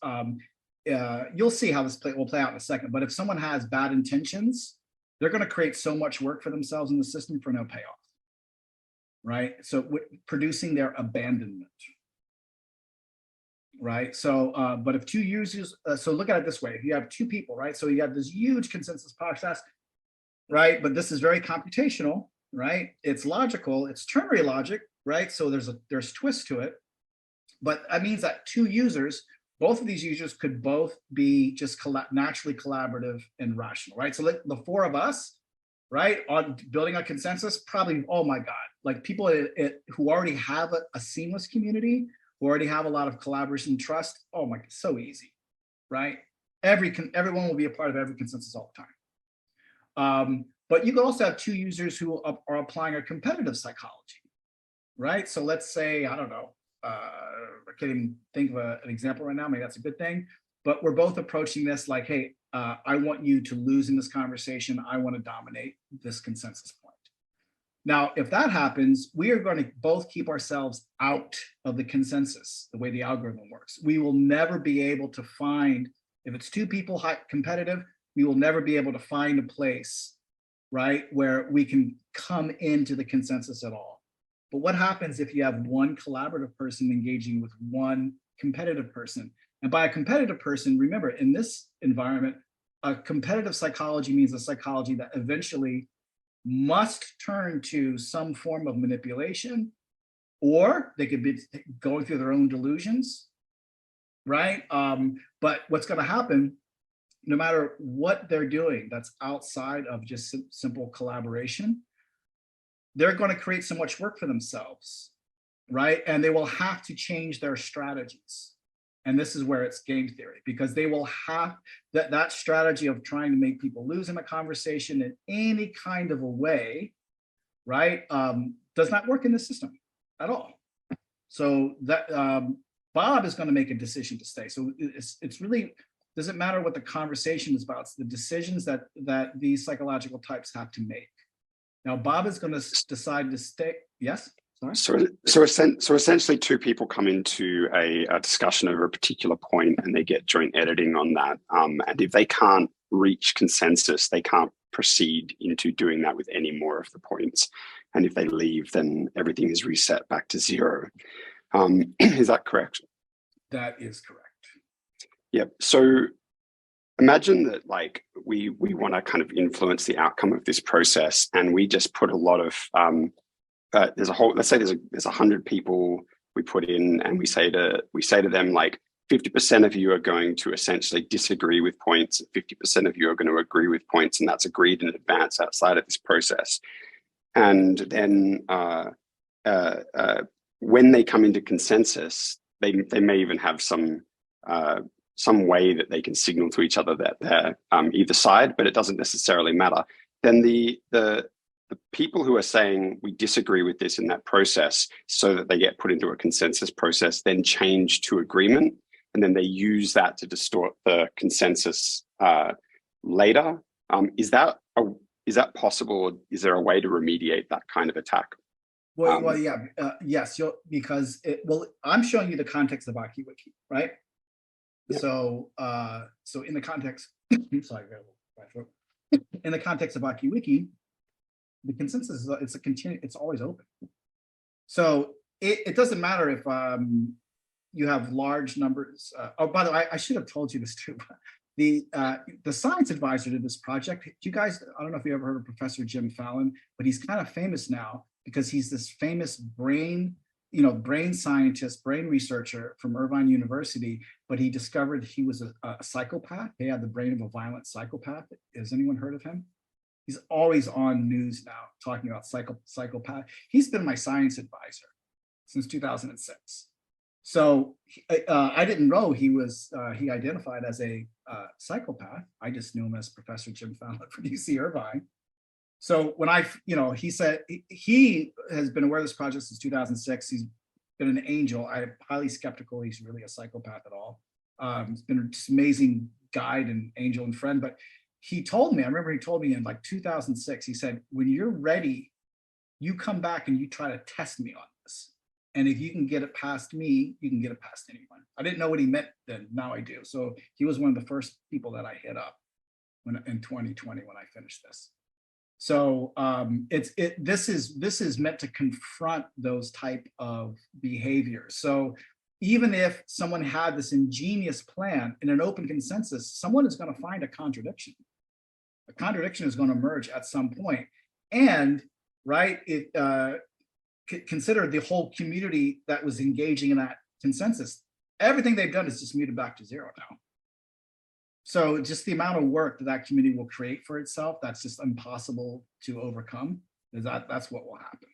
you'll see how this will play out in a second, but if someone has bad intentions, they're going to create so much work for themselves in the system for no payoff, right? So producing their abandonment. right? So, but if two users, so look at it this way, if you have two people, right? So you have this huge consensus process, right? But this is very computational, right? It's logical, it's ternary logic, right? So there's twist to it, but that means that two users, both of these users could both be just naturally collaborative and rational, right? So the four of us, right, on building a consensus, probably, oh my God, like people who already have a seamless community, who already have a lot of collaboration and trust, oh my, so easy, right? Everyone will be a part of every consensus all the time. But you could also have two users who are applying a competitive psychology, right? So let's say, I don't know, I can't even think of an example right now, maybe that's a good thing, but we're both approaching this like, hey, I want you to lose in this conversation, I want to dominate this consensus point. Now, if that happens, we are going to both keep ourselves out of the consensus, the way the algorithm works. We will never be able to find, if it's two people competitive, we will never be able to find a place, right, where we can come into the consensus at all. But what happens if you have one collaborative person engaging with one competitive person? And by a competitive person, remember, in this environment, a competitive psychology means a psychology that eventually must turn to some form of manipulation, or they could be going through their own delusions, right? But what's going to happen, no matter what they're doing that's outside of just simple collaboration, they're going to create so much work for themselves, right? And they will have to change their strategies. And this is where it's game theory, because they will have that strategy of trying to make people lose in a conversation in any kind of a way, right? Does not work in the system at all. So that Bob is going to make a decision to stay. So it's really, doesn't matter what the conversation is about. It's the decisions that these psychological types have to make. Now, Bob is going to decide to stay. Yes. Sorry? So essentially, two people come into a discussion over a particular point, and they get joint editing on that. And if they can't reach consensus, they can't proceed into doing that with any more of the points. And if they leave, then everything is reset back to zero. Is that correct? That is correct. Yep. So imagine that, like, we want to kind of influence the outcome of this process, and we just put a lot of there's a whole, let's say there's 100 people we put in, and we say to them, like, 50% of you are going to essentially disagree with points, 50% of you are going to agree with points, and that's agreed in advance outside of this process. And then when they come into consensus, they may even have some way that they can signal to each other that they're either side, but it doesn't necessarily matter. Then the people who are saying we disagree with this in that process, so that they get put into a consensus process, then change to agreement, and then they use that to distort the consensus later. Is that possible? Is there a way to remediate that kind of attack? Well, yeah, yes, because I'm showing you the context of Aiki Wiki, right? Yeah. So in the context, sorry, in the context of Aiki Wiki, the consensus is it's always open. So it doesn't matter if you have large numbers. Oh, by the way, I should have told you this too. The science advisor to this project, you guys, I don't know if you ever heard of Professor Jim Fallon, but he's kind of famous now because he's this famous brain scientist, brain researcher from Irvine University, but he discovered he was a psychopath. He had the brain of a violent psychopath. Has anyone heard of him? He's always on news now talking about psychopath. He's been my science advisor since 2006. So I didn't know he identified as a psychopath. I just knew him as Professor Jim Fallon from UC Irvine. So when he said he has been aware of this project since 2006. He's been an angel. I'm highly skeptical he's really a psychopath at all. He's been an amazing guide and angel and friend. But he told me, I remember he told me in like 2006, he said, when you're ready, you come back and you try to test me on this. And if you can get it past me, you can get it past anyone. I didn't know what he meant then. Now I do. So he was one of the first people that I hit up in 2020 when I finished this. So this is meant to confront those type of behaviors. So even if someone had this ingenious plan in an open consensus, someone is going to find a contradiction. A contradiction is going to emerge at some point. And, right, consider the whole community that was engaging in that consensus. Everything they've done is just muted back to zero now. So just the amount of work that that community will create for itself, that's just impossible to overcome. That's what will happen.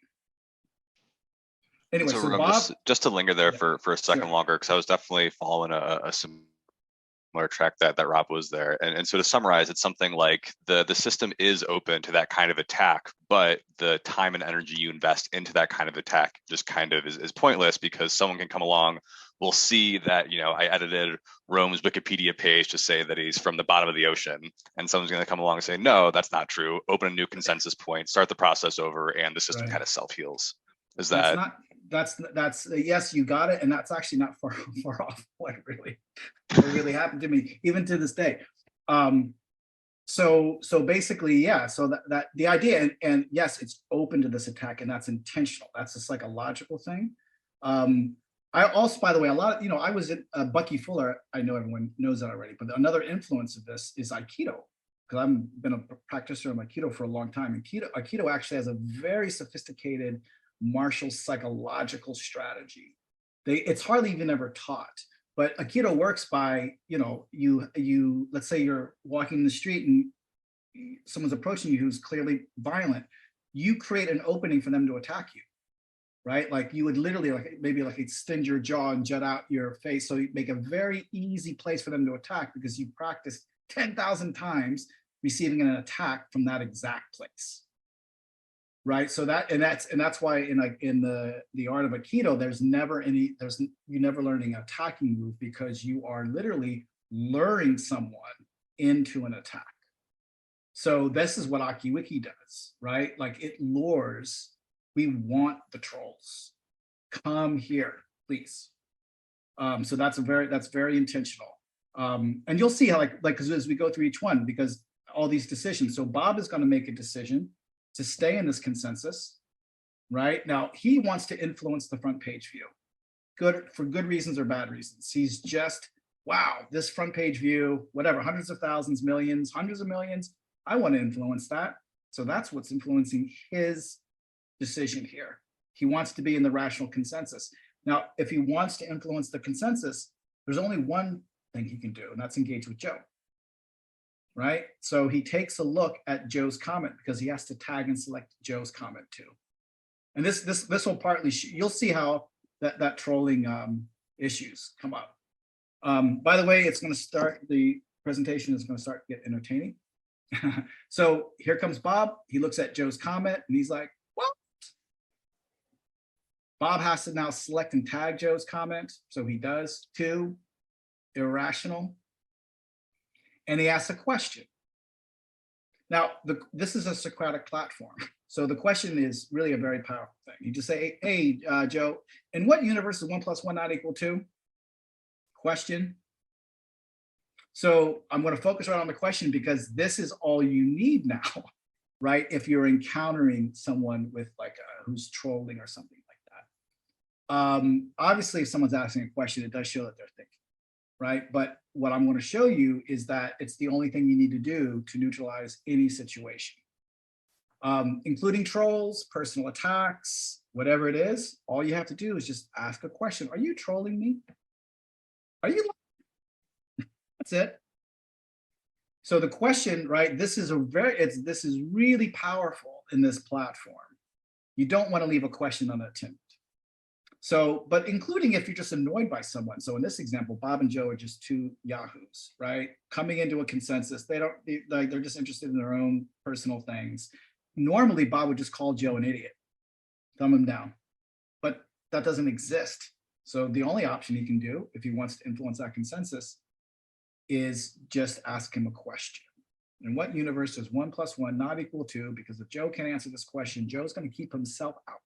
Anyway, so, so Ragam, Bob, just to linger there yeah, for a second sure. longer, because I was definitely following a similar track that Rob was there. And so to summarize, it's something like the system is open to that kind of attack, but the time and energy you invest into that kind of attack just kind of is pointless, because someone can come along, we'll see that, you know, I edited Rome's Wikipedia page to say that he's from the bottom of the ocean, and someone's going to come along and say, no, that's not true. Open a new consensus point, start the process over, and the system kind of self-heals. Is that? That's yes, you got it, and that's actually not far off what really happened to me, even to this day. So basically, yeah. So that the idea, and yes, it's open to this attack, and that's intentional. That's a psychological thing. I also, by the way, I was at Bucky Fuller. I know everyone knows that already, but another influence of this is Aikido, because I've been a practitioner of Aikido for a long time. And Aikido actually has a very sophisticated martial psychological strategy. It's hardly even ever taught, but Aikido works by, you let's say you're walking in the street and someone's approaching you who's clearly violent. You create an opening for them to attack you, right? Like you would literally maybe extend your jaw and jut out your face. So you make a very easy place for them to attack, because you practice 10,000 times receiving an attack from that exact place. Right, so that's why in the art of Aikido, you never learning an attacking move, because you are literally luring someone into an attack. So this is what Aiki Wiki does, right? Like it lures. We want the trolls. Come here, please. So that's very intentional. And you'll see how because as we go through each one, because all these decisions. So Bob is going to make a decision to stay in this consensus, right? Now, he wants to influence the front page view, for good reasons or bad reasons. He's just, wow, this front page view, whatever, hundreds of thousands, millions, hundreds of millions, I want to influence that. So that's what's influencing his decision here. He wants to be in the rational consensus. Now, if he wants to influence the consensus, there's only one thing he can do, and that's engage with Joe. Right? So he takes a look at Joe's comment, because he has to tag and select Joe's comment too. And this will partly, you'll see how that trolling issues come up. By the way, it's going to start, the presentation is going to start to get entertaining. So here comes Bob. He looks at Joe's comment and he's like, what? Bob has to now select and tag Joe's comment. So he does. 2, irrational. And he asks a question. Now, this is a Socratic platform. So the question is really a very powerful thing. You just say, hey, Joe, in what universe is 1 + 1 not equal 2? Question. So I'm going to focus right on the question, because this is all you need now, right? If you're encountering someone with who's trolling or something like that. Obviously, if someone's asking a question, it does show that they're thinking. Right? But what I'm going to show you is that it's the only thing you need to do to neutralize any situation, including trolls, personal attacks, whatever it is. All you have to do is just ask a question. Are you trolling me? Are you? That's it. So the question, right? This is really powerful in this platform. You don't want to leave a question unattended. So, but including if you're just annoyed by someone. So in this example, Bob and Joe are just 2 yahoos, right? Coming into a consensus. They're just interested in their own personal things. Normally, Bob would just call Joe an idiot, thumb him down, but that doesn't exist. So the only option he can do, if he wants to influence that consensus, is just ask him a question. In what universe is 1 + 1 not equal 2? Because if Joe can't answer this question, Joe's going to keep himself out.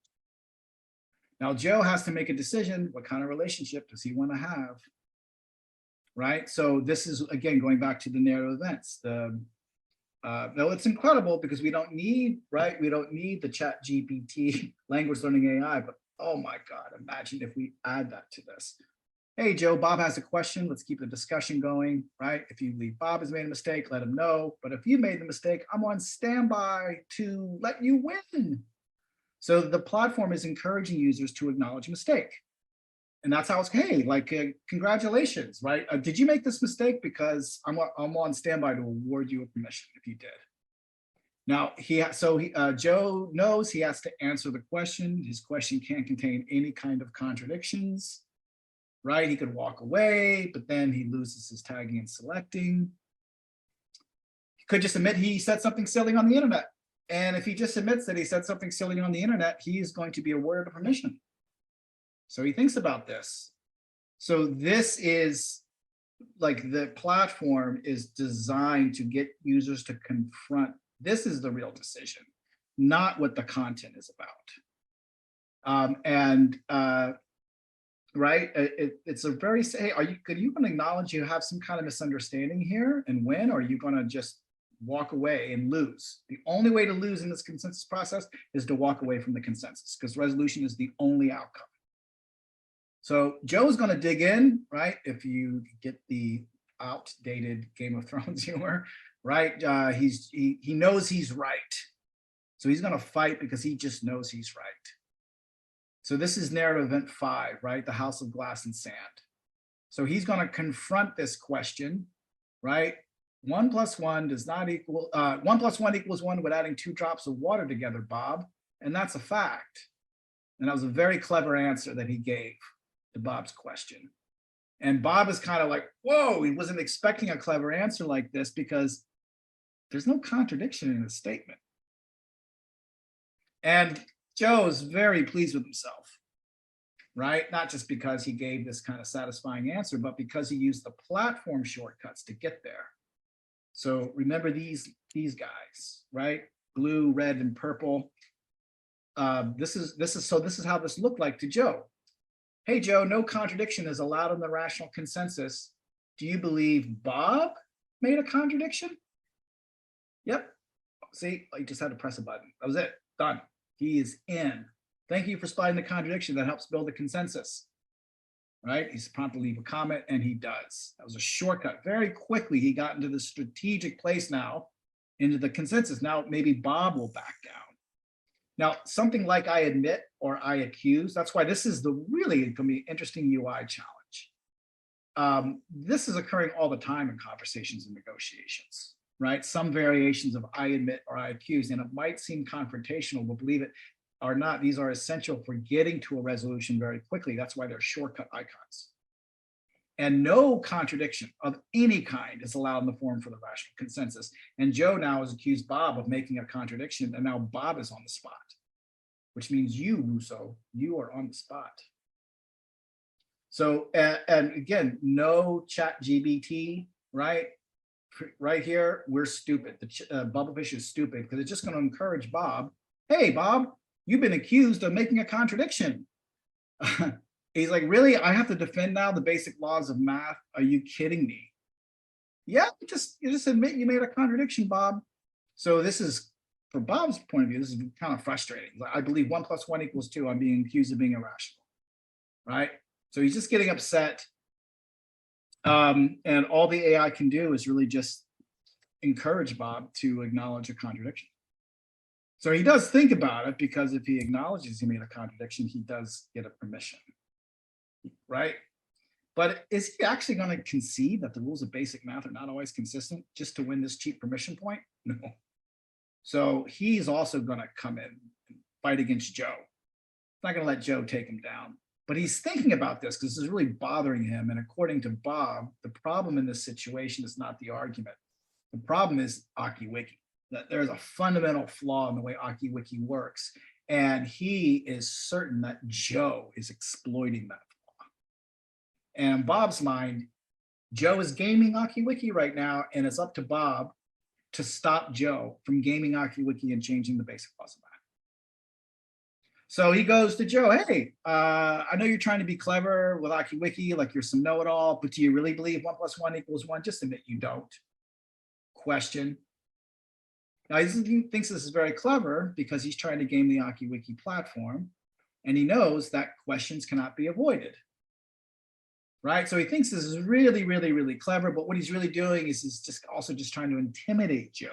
Now, Joe has to make a decision. What kind of relationship does he want to have? Right? So this is, again, going back to the narrative events. No, it's incredible, because we don't need, right? We don't need the ChatGPT language learning AI, but oh my God, imagine if we add that to this. hey, Joe, Bob has a question. Let's keep the discussion going, right? If you believe Bob has made a mistake, let him know. But if you made the mistake, I'm on standby to let you win. So the platform is encouraging users to acknowledge a mistake. And that's how it's, hey, like, congratulations, right? Did you make this mistake? Because I'm on standby to award you a permission if you did. Now, Joe knows he has to answer the question. His question can't contain any kind of contradictions, right? He could walk away, but then he loses his tagging and selecting. He could just admit he said something silly on the internet. And if he just admits that he said something silly on the internet, he is going to be awarded a permission. So he thinks about this. So this is like, the platform is designed to get users to confront. This is the real decision, not what the content is about. Right, it's a very, hey, could you acknowledge you have some kind of misunderstanding here and win, or are you going to just walk away and lose? The only way to lose in this consensus process is to walk away from the consensus, because resolution is the only outcome. So Joe's going to dig in, right? If you get the outdated Game of Thrones humor, right? He knows he's right. So he's going to fight because he just knows he's right. So this is narrative event 5, right? The House of Glass and Sand. So he's going to confront this question, right? 1 + 1 does not equal, 1 + 1 = 1 with adding 2 drops of water together, Bob. And that's a fact. And that was a very clever answer that he gave to Bob's question. And Bob is kind of like, whoa, he wasn't expecting a clever answer like this, because there's no contradiction in his statement. And Joe's very pleased with himself, right? Not just because he gave this kind of satisfying answer, but because he used the platform shortcuts to get there. So remember these guys, right? Blue, red, and purple. This is how this looked like to Joe. Hey, Joe, no contradiction is allowed in the rational consensus. Do you believe Bob made a contradiction? Yep. See, I just had to press a button. That was it. Done. He is in. Thank you for spotting the contradiction that helps build a consensus. Right? He's prompt to leave a comment, and he does. That was a shortcut. Very quickly, he got into the strategic place now, into the consensus. Now, maybe Bob will back down. Now, something like I admit or I accuse, that's why this is really going to be an interesting UI challenge. This is occurring all the time in conversations and negotiations, right? Some variations of I admit or I accuse, and it might seem confrontational, but believe it or not, these are essential for getting to a resolution very quickly. That's why they're shortcut icons. And no contradiction of any kind is allowed in the forum for the rational consensus. And Joe now has accused Bob of making a contradiction, and now Bob is on the spot, which means you, Russo, you are on the spot. So, and again, no chat GBT, right? Right here, we're stupid. The Bubblefish is stupid because it's just going to encourage Bob. Hey, Bob, you've been accused of making a contradiction. He's like, really? I have to defend now the basic laws of math? Are you kidding me? Yeah, you just admit you made a contradiction, Bob. So this is, from Bob's point of view, this is kind of frustrating. I believe 1 + 1 = 2. I'm being accused of being irrational, right? So he's just getting upset. And all the AI can do is really just encourage Bob to acknowledge a contradiction. So he does think about it, because if he acknowledges he made a contradiction, he does get a permission, right? But is he actually going to concede that the rules of basic math are not always consistent just to win this cheap permission point? No. So he's also going to come in and fight against Joe. He's not going to let Joe take him down. But he's thinking about this because this is really bothering him. And according to Bob, the problem in this situation is not the argument. The problem is Aiki Wiki. That there's a fundamental flaw in the way Aiki Wiki works. And he is certain that Joe is exploiting that flaw. And in Bob's mind, Joe is gaming Aiki Wiki right now, and it's up to Bob to stop Joe from gaming Aiki Wiki and changing the basic laws of math. So he goes to Joe, hey, I know you're trying to be clever with Aiki Wiki, like you're some know-it-all, but do you really believe 1 + 1 = 1? Just admit you don't. Question. Now, he thinks this is very clever because he's trying to game the Aiki Wiki platform, and he knows that questions cannot be avoided. right? So he thinks this is really, really, really clever, but what he's really doing is he's just also just trying to intimidate Joe,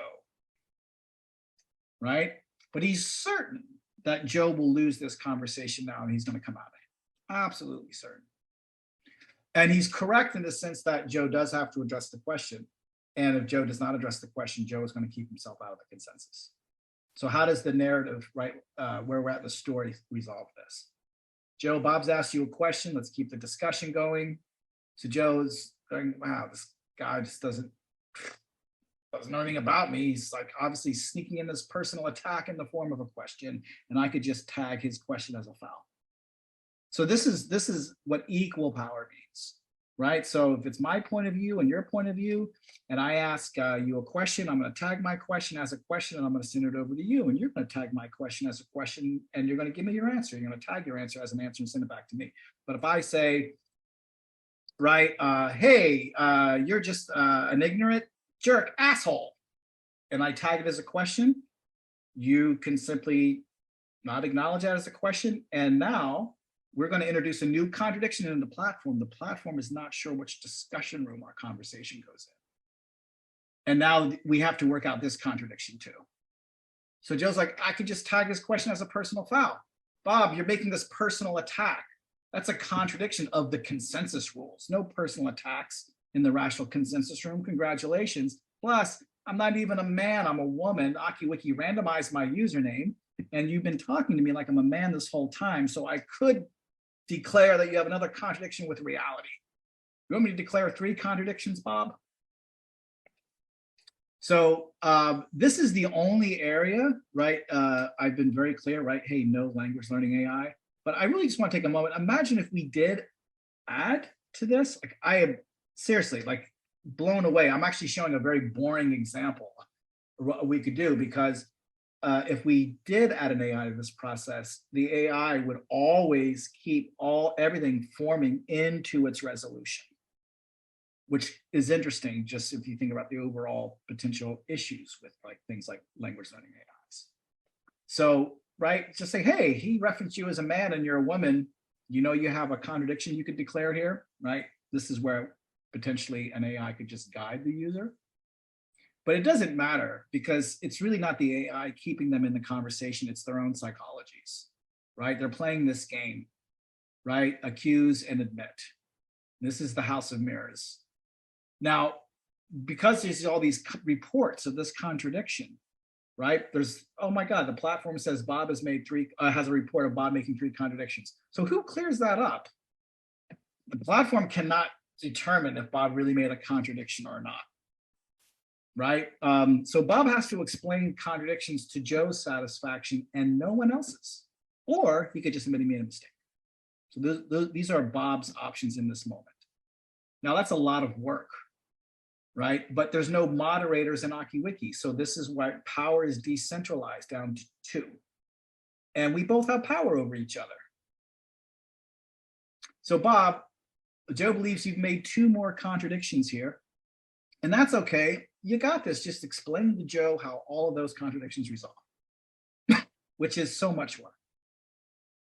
right? But he's certain that Joe will lose this conversation now and he's going to come out of it. Absolutely certain. And he's correct in the sense that Joe does have to address the question. And if Joe does not address the question, Joe is going to keep himself out of the consensus. So how does the narrative, right, where we're at the story, resolve this? Joe, Bob's asked you a question. Let's keep the discussion going. So Joe's going, wow, this guy just doesn't know anything about me. He's like obviously sneaking in this personal attack in the form of a question, and I could just tag his question as a foul. So this is what equal power means, right? So if it's my point of view and your point of view, and I ask you a question, I'm going to tag my question as a question, and I'm going to send it over to you, and you're going to tag my question as a question, and you're going to give me your answer. You're going to tag your answer as an answer and send it back to me. But if I say, right, hey, you're just an ignorant jerk asshole, and I tag it as a question, you can simply not acknowledge that as a question, and now we're going to introduce a new contradiction in the platform. The platform is not sure which discussion room our conversation goes in. And now we have to work out this contradiction too. So Joe's like, I could just tag this question as a personal foul. Bob, you're making this personal attack. That's a contradiction of the consensus rules. No personal attacks in the rational consensus room. Congratulations. Plus, I'm not even a man, I'm a woman. Aiki Wiki randomized my username, and you've been talking to me like I'm a man this whole time. So I could declare that you have another contradiction with reality. You want me to declare 3 contradictions, Bob? So this is the only area, right? I've been very clear, right? Hey, no language learning AI. But I really just want to take a moment. Imagine if we did add to this. Like I am seriously like blown away. I'm actually showing a very boring example of what we could do, because if we did add an AI to this process, the AI would always keep everything forming into its resolution, which is interesting just if you think about the overall potential issues with like things like language learning AIs. So, right, just say, hey, he referenced you as a man and you're a woman. You know, you have a contradiction you could declare here, right? This is where potentially an AI could just guide the user. But it doesn't matter, because it's really not the AI keeping them in the conversation, it's their own psychologies, right? They're playing this game, right? Accuse and admit. This is the house of mirrors. Now, because there's all these reports of this contradiction, right? There's, oh my God, the platform says Bob has made has a report of Bob making 3 contradictions. So who clears that up? The platform cannot determine if Bob really made a contradiction or not. Right? So Bob has to explain contradictions to Joe's satisfaction and no one else's, or he could just admit he made a mistake. So these are Bob's options in this moment. Now that's a lot of work, right? But there's no moderators in Aiki Wiki. So this is why power is decentralized down to 2. And we both have power over each other. So Bob, Joe believes you've made 2 more contradictions here, and that's okay. You got this. Just explain to Joe how all of those contradictions resolve, which is so much work.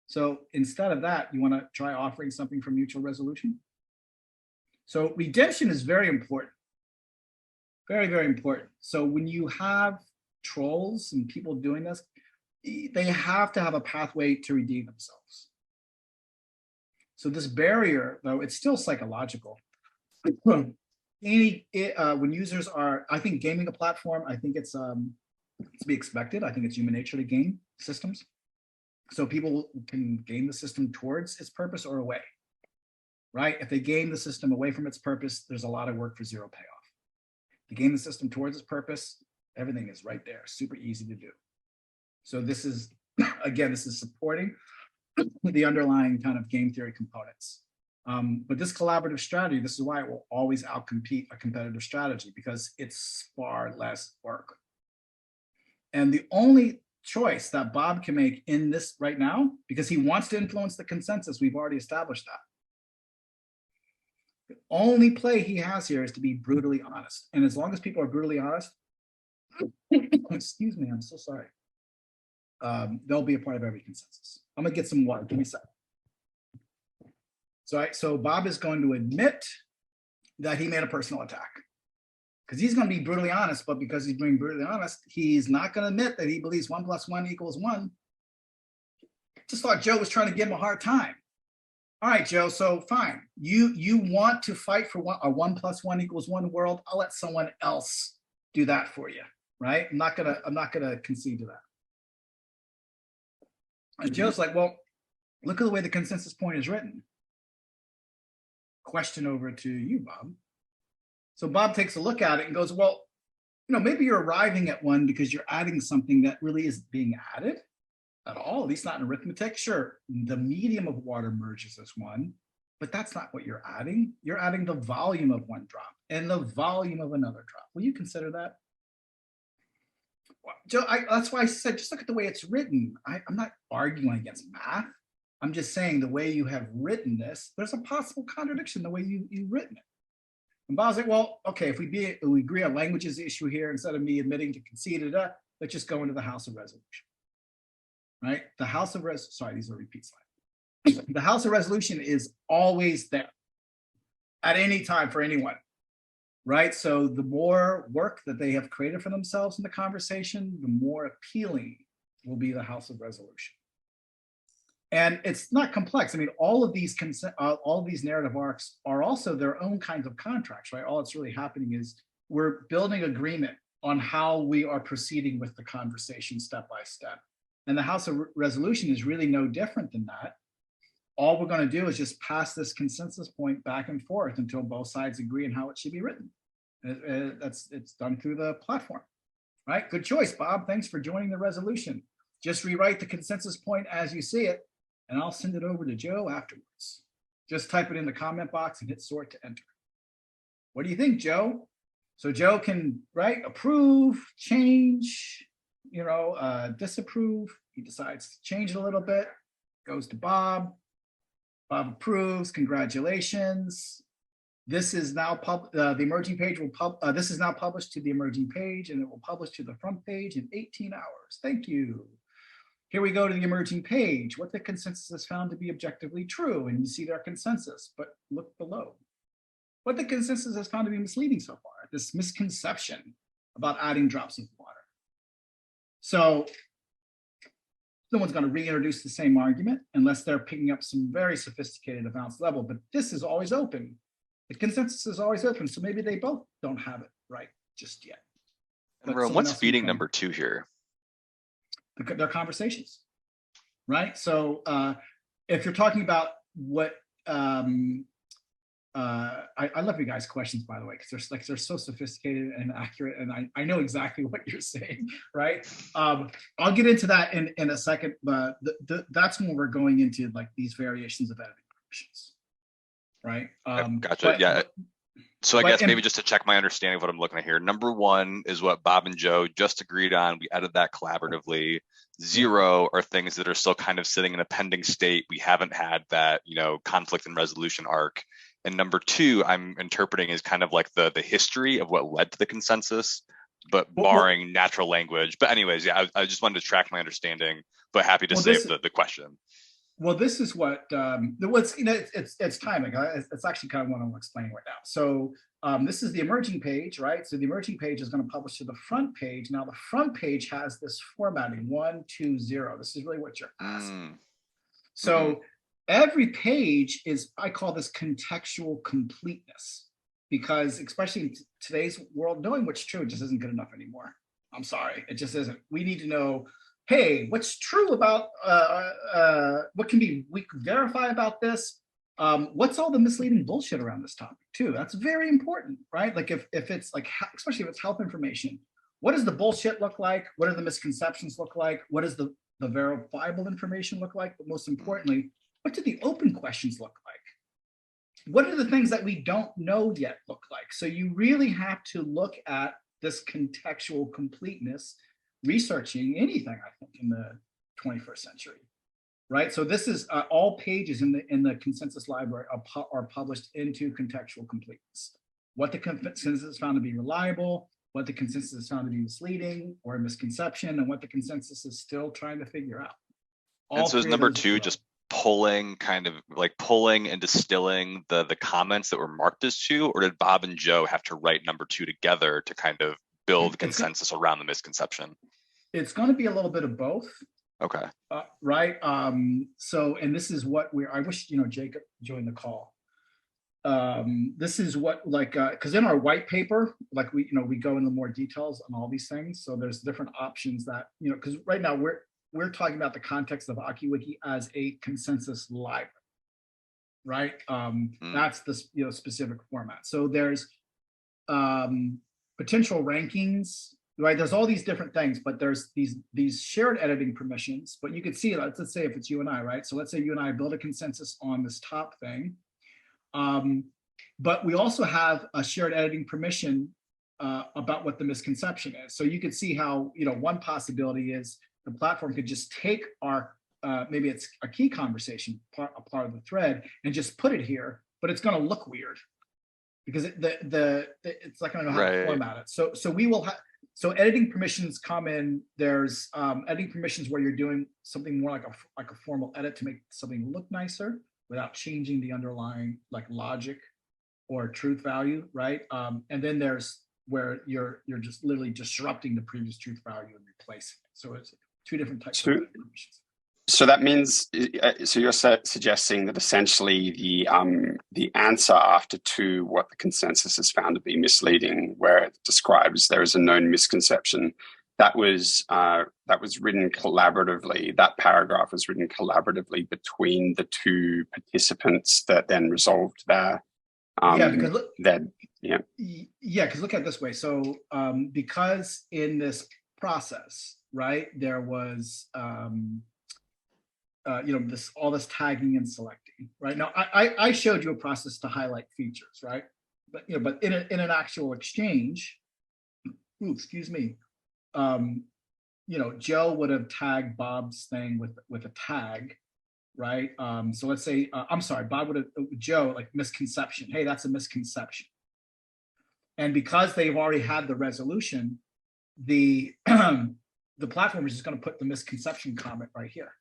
So instead of that, you want to try offering something for mutual resolution? So redemption is very important. Very, very important. So when you have trolls and people doing this, they have to have a pathway to redeem themselves. So this barrier, though, it's still psychological. When users are, I think gaming a platform, I think it's to be expected. I think it's human nature to game systems. So people can game the system towards its purpose or away, right? If they game the system away from its purpose, there's a lot of work for zero payoff. If you game the system towards its purpose, everything is right there, super easy to do. So this is, again, this is supporting the underlying kind of game theory components. But this collaborative strategy, this is why it will always outcompete a competitive strategy, because it's far less work. And the only choice that Bob can make in this right now, because he wants to influence the consensus, we've already established that. The only play he has here is to be brutally honest. And as long as people are brutally honest, excuse me, I'm so sorry. They'll be a part of every consensus. I'm gonna get some water, give me a second. So Bob is going to admit that he made a personal attack because he's going to be brutally honest, but because he's being brutally honest, he's not going to admit that he believes 1 + 1 = 1. Just thought Joe was trying to give him a hard time. All right, Joe, so fine. You want to fight for a 1 + 1 = 1 world. I'll let someone else do that for you, right? I'm not gonna concede to that. And Joe's like, well, look at the way the consensus point is written. Question over to you, Bob. So Bob takes a look at it and goes, well, maybe you're arriving at 1 because you're adding something that really isn't being added at all, at least not in arithmetic. Sure, the medium of water merges as 1, but that's not what you're adding. You're adding the volume of 1 drop and the volume of another drop. Will you consider that? Well, Joe, that's why I said, just look at the way it's written. I'm not arguing against math. I'm just saying the way you have written this, there's a possible contradiction the way you've written it. And Bob's like, well, okay, if we agree on language is the issue here, instead of me admitting to concede it, let's just go into the House of Resolution. Right? The House of sorry, these are repeat slides. The House of Resolution is always there at any time for anyone, right? So the more work that they have created for themselves in the conversation, the more appealing will be the House of Resolution. And it's not complex. I mean, all of these narrative arcs are also their own kinds of contracts, right? All that's really happening is we're building agreement on how we are proceeding with the conversation step by step. And the House of Resolution is really no different than that. All we're going to do is just pass this consensus point back and forth until both sides agree on how it should be written. It's done through the platform, right? Good choice, Bob. Thanks for joining the resolution. Just rewrite the consensus point as you see it, and I'll send it over to Joe afterwards. Just type it in the comment box and hit sort to enter. What do you think, Joe? So Joe can, right, approve, change, disapprove. He decides to change it a little bit, goes to Bob. Bob approves, congratulations. This is now the emerging page this is now published to the emerging page, and it will publish to the front page in 18 hours. Thank you. Here we go to the emerging page. What the consensus has found to be objectively true, and you see their consensus, but look below. What the consensus has found to be misleading so far, this misconception about adding drops of water. So no one's going to reintroduce the same argument unless they're picking up some very sophisticated advanced level, but this is always open. The consensus is always open, so maybe they both don't have it right just yet. And Rome, what's feeding number 2 here? Their conversations, right? So if you're talking about what, I love you guys' questions, by the way, because they're so sophisticated and accurate, and I know exactly what you're saying, right? I'll get into that in a second, but that's when we're going into like these variations of editing questions, right? Gotcha. Yeah. So I guess maybe just to check my understanding of what I'm looking at here. Number 1 is what Bob and Joe just agreed on. We edited that collaboratively. 0 are things that are still kind of sitting in a pending state. We haven't had that, conflict and resolution arc. And number 2, I'm interpreting as kind of like the history of what led to the consensus, but barring natural language. But anyways, yeah, I just wanted to track my understanding, but happy to save the question. Well, this is what it's timing. It's actually kind of what I'm explaining right now. So this is the emerging page, right? So the emerging page is going to publish to the front page. Now the front page has this formatting 1, 2, 0. This is really what you're asking. So every page is, I call this contextual completeness, because especially in today's world, knowing what's true just isn't good enough anymore. I'm sorry, it just isn't. We need to know, hey, what's true about, what can we verify about this? What's all the misleading bullshit around this topic too? That's very important, right? Like if it's like, especially if it's health information, what does the bullshit look like? What do the misconceptions look like? What does the verifiable information look like? But most importantly, what do the open questions look like? What are the things that we don't know yet look like? So you really have to look at this contextual completeness, researching anything, I think, in the 21st century, right? So this is all pages in the consensus library are published into contextual completeness. What the consensus found to be reliable, what the consensus is found to be misleading or a misconception, and what the consensus is still trying to figure out. And so is number 2 just pulling and distilling the comments that were marked as 2, or did Bob and Joe have to write number 2 together to kind of build consensus around the misconception? It's going to be a little bit of both. Okay. Right. So, and this is what I wish, Jacob joined the call. This is what, because in our white paper, we go into more details on all these things. So there's different options that, because right now we're talking about the context of Aiki Wiki as a consensus library, right? That's the specific format. So there's potential rankings, right? There's all these different things, but there's these shared editing permissions. But you could see, let's say if it's you and I, right? So let's say you and I build a consensus on this top thing. But we also have a shared editing permission about what the misconception is. So you could see how, one possibility is the platform could just take our, maybe it's a key conversation, a part of the thread, and just put it here, but it's going to look weird because it's not going to know how to format it. So we will have, so editing permissions come in. There's editing permissions where you're doing something more like a formal edit to make something look nicer without changing the underlying logic or truth value, right? And then there's where you're just literally disrupting the previous truth value and replacing it. So it's 2 different types of permissions. So that means, so you're suggesting that essentially the answer after 2, what the consensus has found to be misleading, where it describes there is a known misconception, that was written collaboratively. That paragraph was written collaboratively between the 2 participants that then resolved their. Because look at it this way. So because in this process, right, there was all this tagging and selecting, right? Now I showed you a process to highlight features, right? But but in an actual exchange, excuse me, Joe would have tagged Bob's thing with a tag, right? So let's say I'm sorry, Bob would have Joe misconception. Hey, that's a misconception. And because they've already had the resolution, the platform is just going to put the misconception comment right here.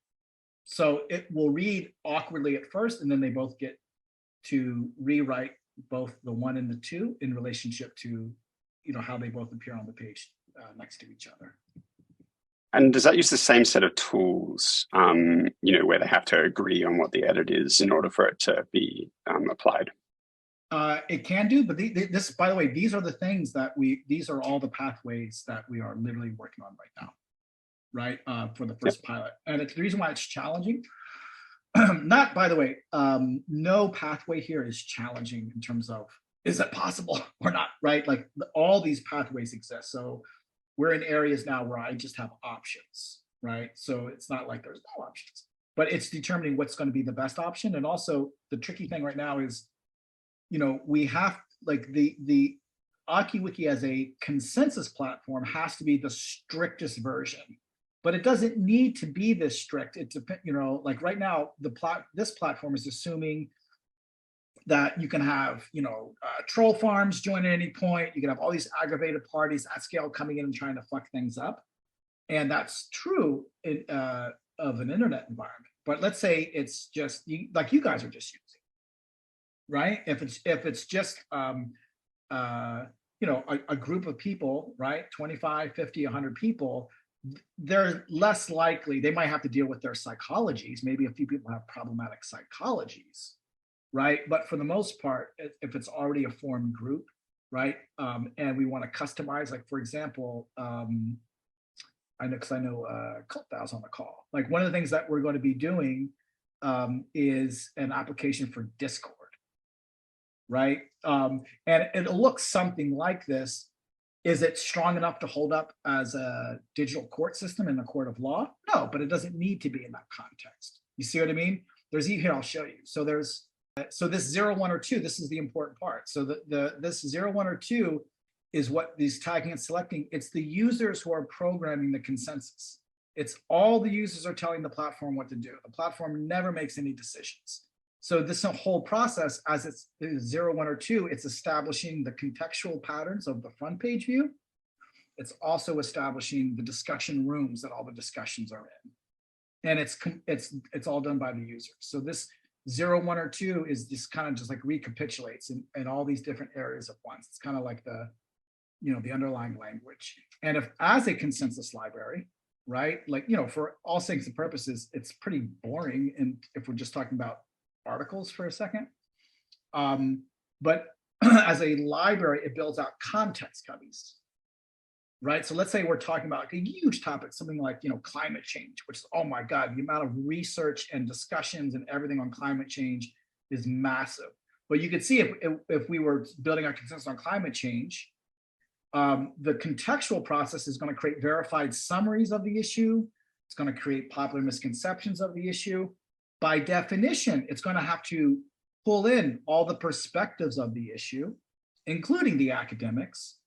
So it will read awkwardly at first, and then they both get to rewrite both the 1 and the 2 in relationship to, how they both appear on the page next to each other. And does that use the same set of tools, where they have to agree on what the edit is in order for it to be applied? It can do, but this, by the way, these are the things that these are all the pathways that we are literally working on right now. Right, for the first pilot. And it's the reason why it's challenging. Not, by the way, no pathway here is challenging in terms of, is it possible or not, right? All these pathways exist. So we're in areas now where I just have options, right? So it's not like there's no options, but it's determining what's going to be the best option. And also the tricky thing right now is, we have the Aiki Wiki as a consensus platform has to be the strictest version. But it doesn't need to be this strict. It depends, right now, this platform is assuming that you can have, troll farms join at any point. You can have all these aggravated parties at scale coming in and trying to fuck things up. And that's true of an internet environment. But let's say it's just like you guys are just using, right? If it's just, a group of people, right? 25, 50, 100 people, they're less likely, they might have to deal with their psychologies. Maybe a few people have problematic psychologies, right? But for the most part, if it's already a formed group, right? And we want to customize, for example, I know CULT DAO's on the call. One of the things that we're going to be doing is an application for Discord, right? And it'll look something like this. Is it strong enough to hold up as a digital court system in the court of law? No, but it doesn't need to be in that context. You see what I mean? Here, I'll show you. So this 0, 1, or 2, this is the important part. So this 0, 1, or 2 is what these tagging and selecting, it's the users who are programming the consensus. It's all the users are telling the platform what to do. The platform never makes any decisions. So this whole process, as it's 0, 1, or 2, it's establishing the contextual patterns of the front page view. It's also establishing the discussion rooms that all the discussions are in. and it's all done by the user. So this 0, 1, or 2 is just kind of just like recapitulates in all these different areas at once. It's kind of like the, you know, the underlying language. And if as a consensus library, right, like, you know, for all intents and purposes, it's pretty boring. And if we're just talking about articles for a second, but as a library, it builds out context cubbies, right? So let's say we're talking about like a huge topic, something like, you know, climate change, which is, oh my God, the amount of research and discussions and everything on climate change is massive. But you could see if we were building our consensus on climate change, the contextual process is going to create verified summaries of the issue. It's going to create popular misconceptions of the issue. By definition, it's going to have to pull in all the perspectives of the issue, including the academics.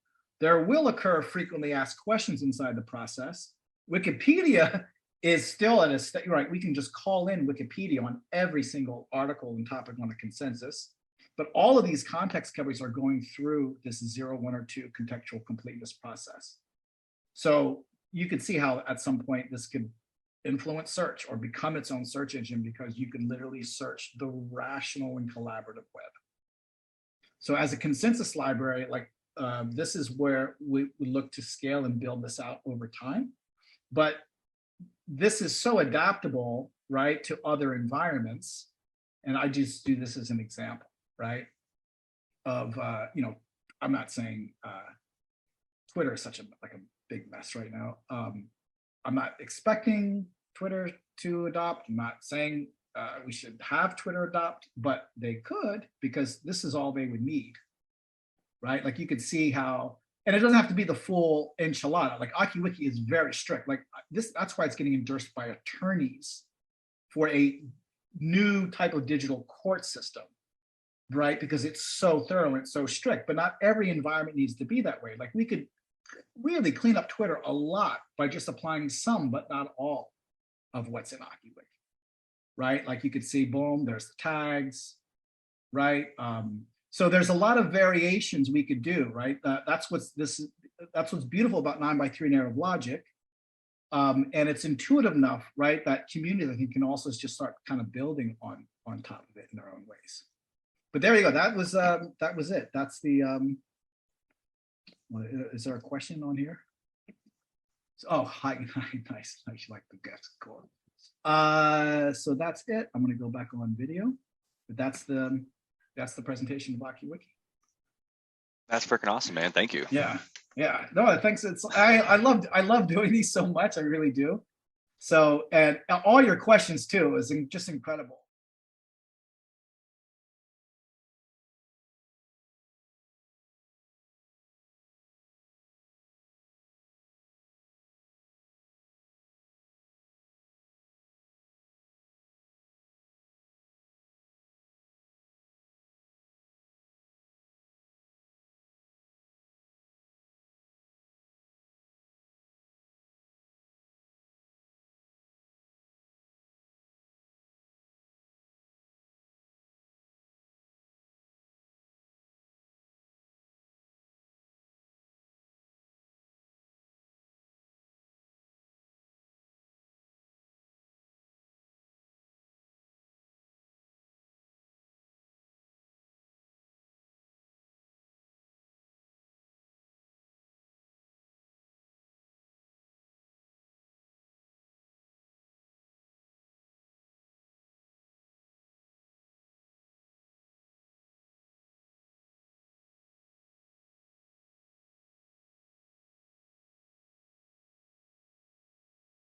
There will occur frequently asked questions inside the process. Wikipedia is still at a state, right? We can just call in Wikipedia on every single article and topic on the consensus. But all of these context covers are going through this 0, 1, or 2 contextual completeness process. So you could see how at some point this could influence search or become its own search engine, because you can literally search the rational and collaborative web. So as a consensus library, like this is where we look to scale and build this out over time. But this is so adaptable, right, to other environments. And I just do this as an example, right, of, you know, I'm not saying Twitter is such a big mess right now. I'm not expecting Twitter to adopt. I'm not saying we should have Twitter adopt, but they could, because this is all they would need, right? Like you could see how, and it doesn't have to be the full enchilada. Like Aiki Wiki is very strict. Like this, that's why it's getting endorsed by attorneys for a new type of digital court system, right? Because it's so thorough and so strict, but not every environment needs to be that way. Like we could really clean up Twitter a lot by just applying some, but not all of what's in Aiki Wiki, right? Like you could see, boom, there's the tags, right? So there's a lot of variations we could do, right? That's what's beautiful about 9x3 narrative logic. And it's intuitive enough, right? That community, I think, can also just start kind of building on top of it in their own ways. But there you go. That was it. That's the is there a question on here? Oh, hi, nice. You like the guest, cool. So that's it. I'm going to go back on video. But that's the presentation of Aiki Wiki. That's freaking awesome, man. Thank you. Yeah. No, thanks. I love doing these so much. I really do. So, and all your questions too is just incredible.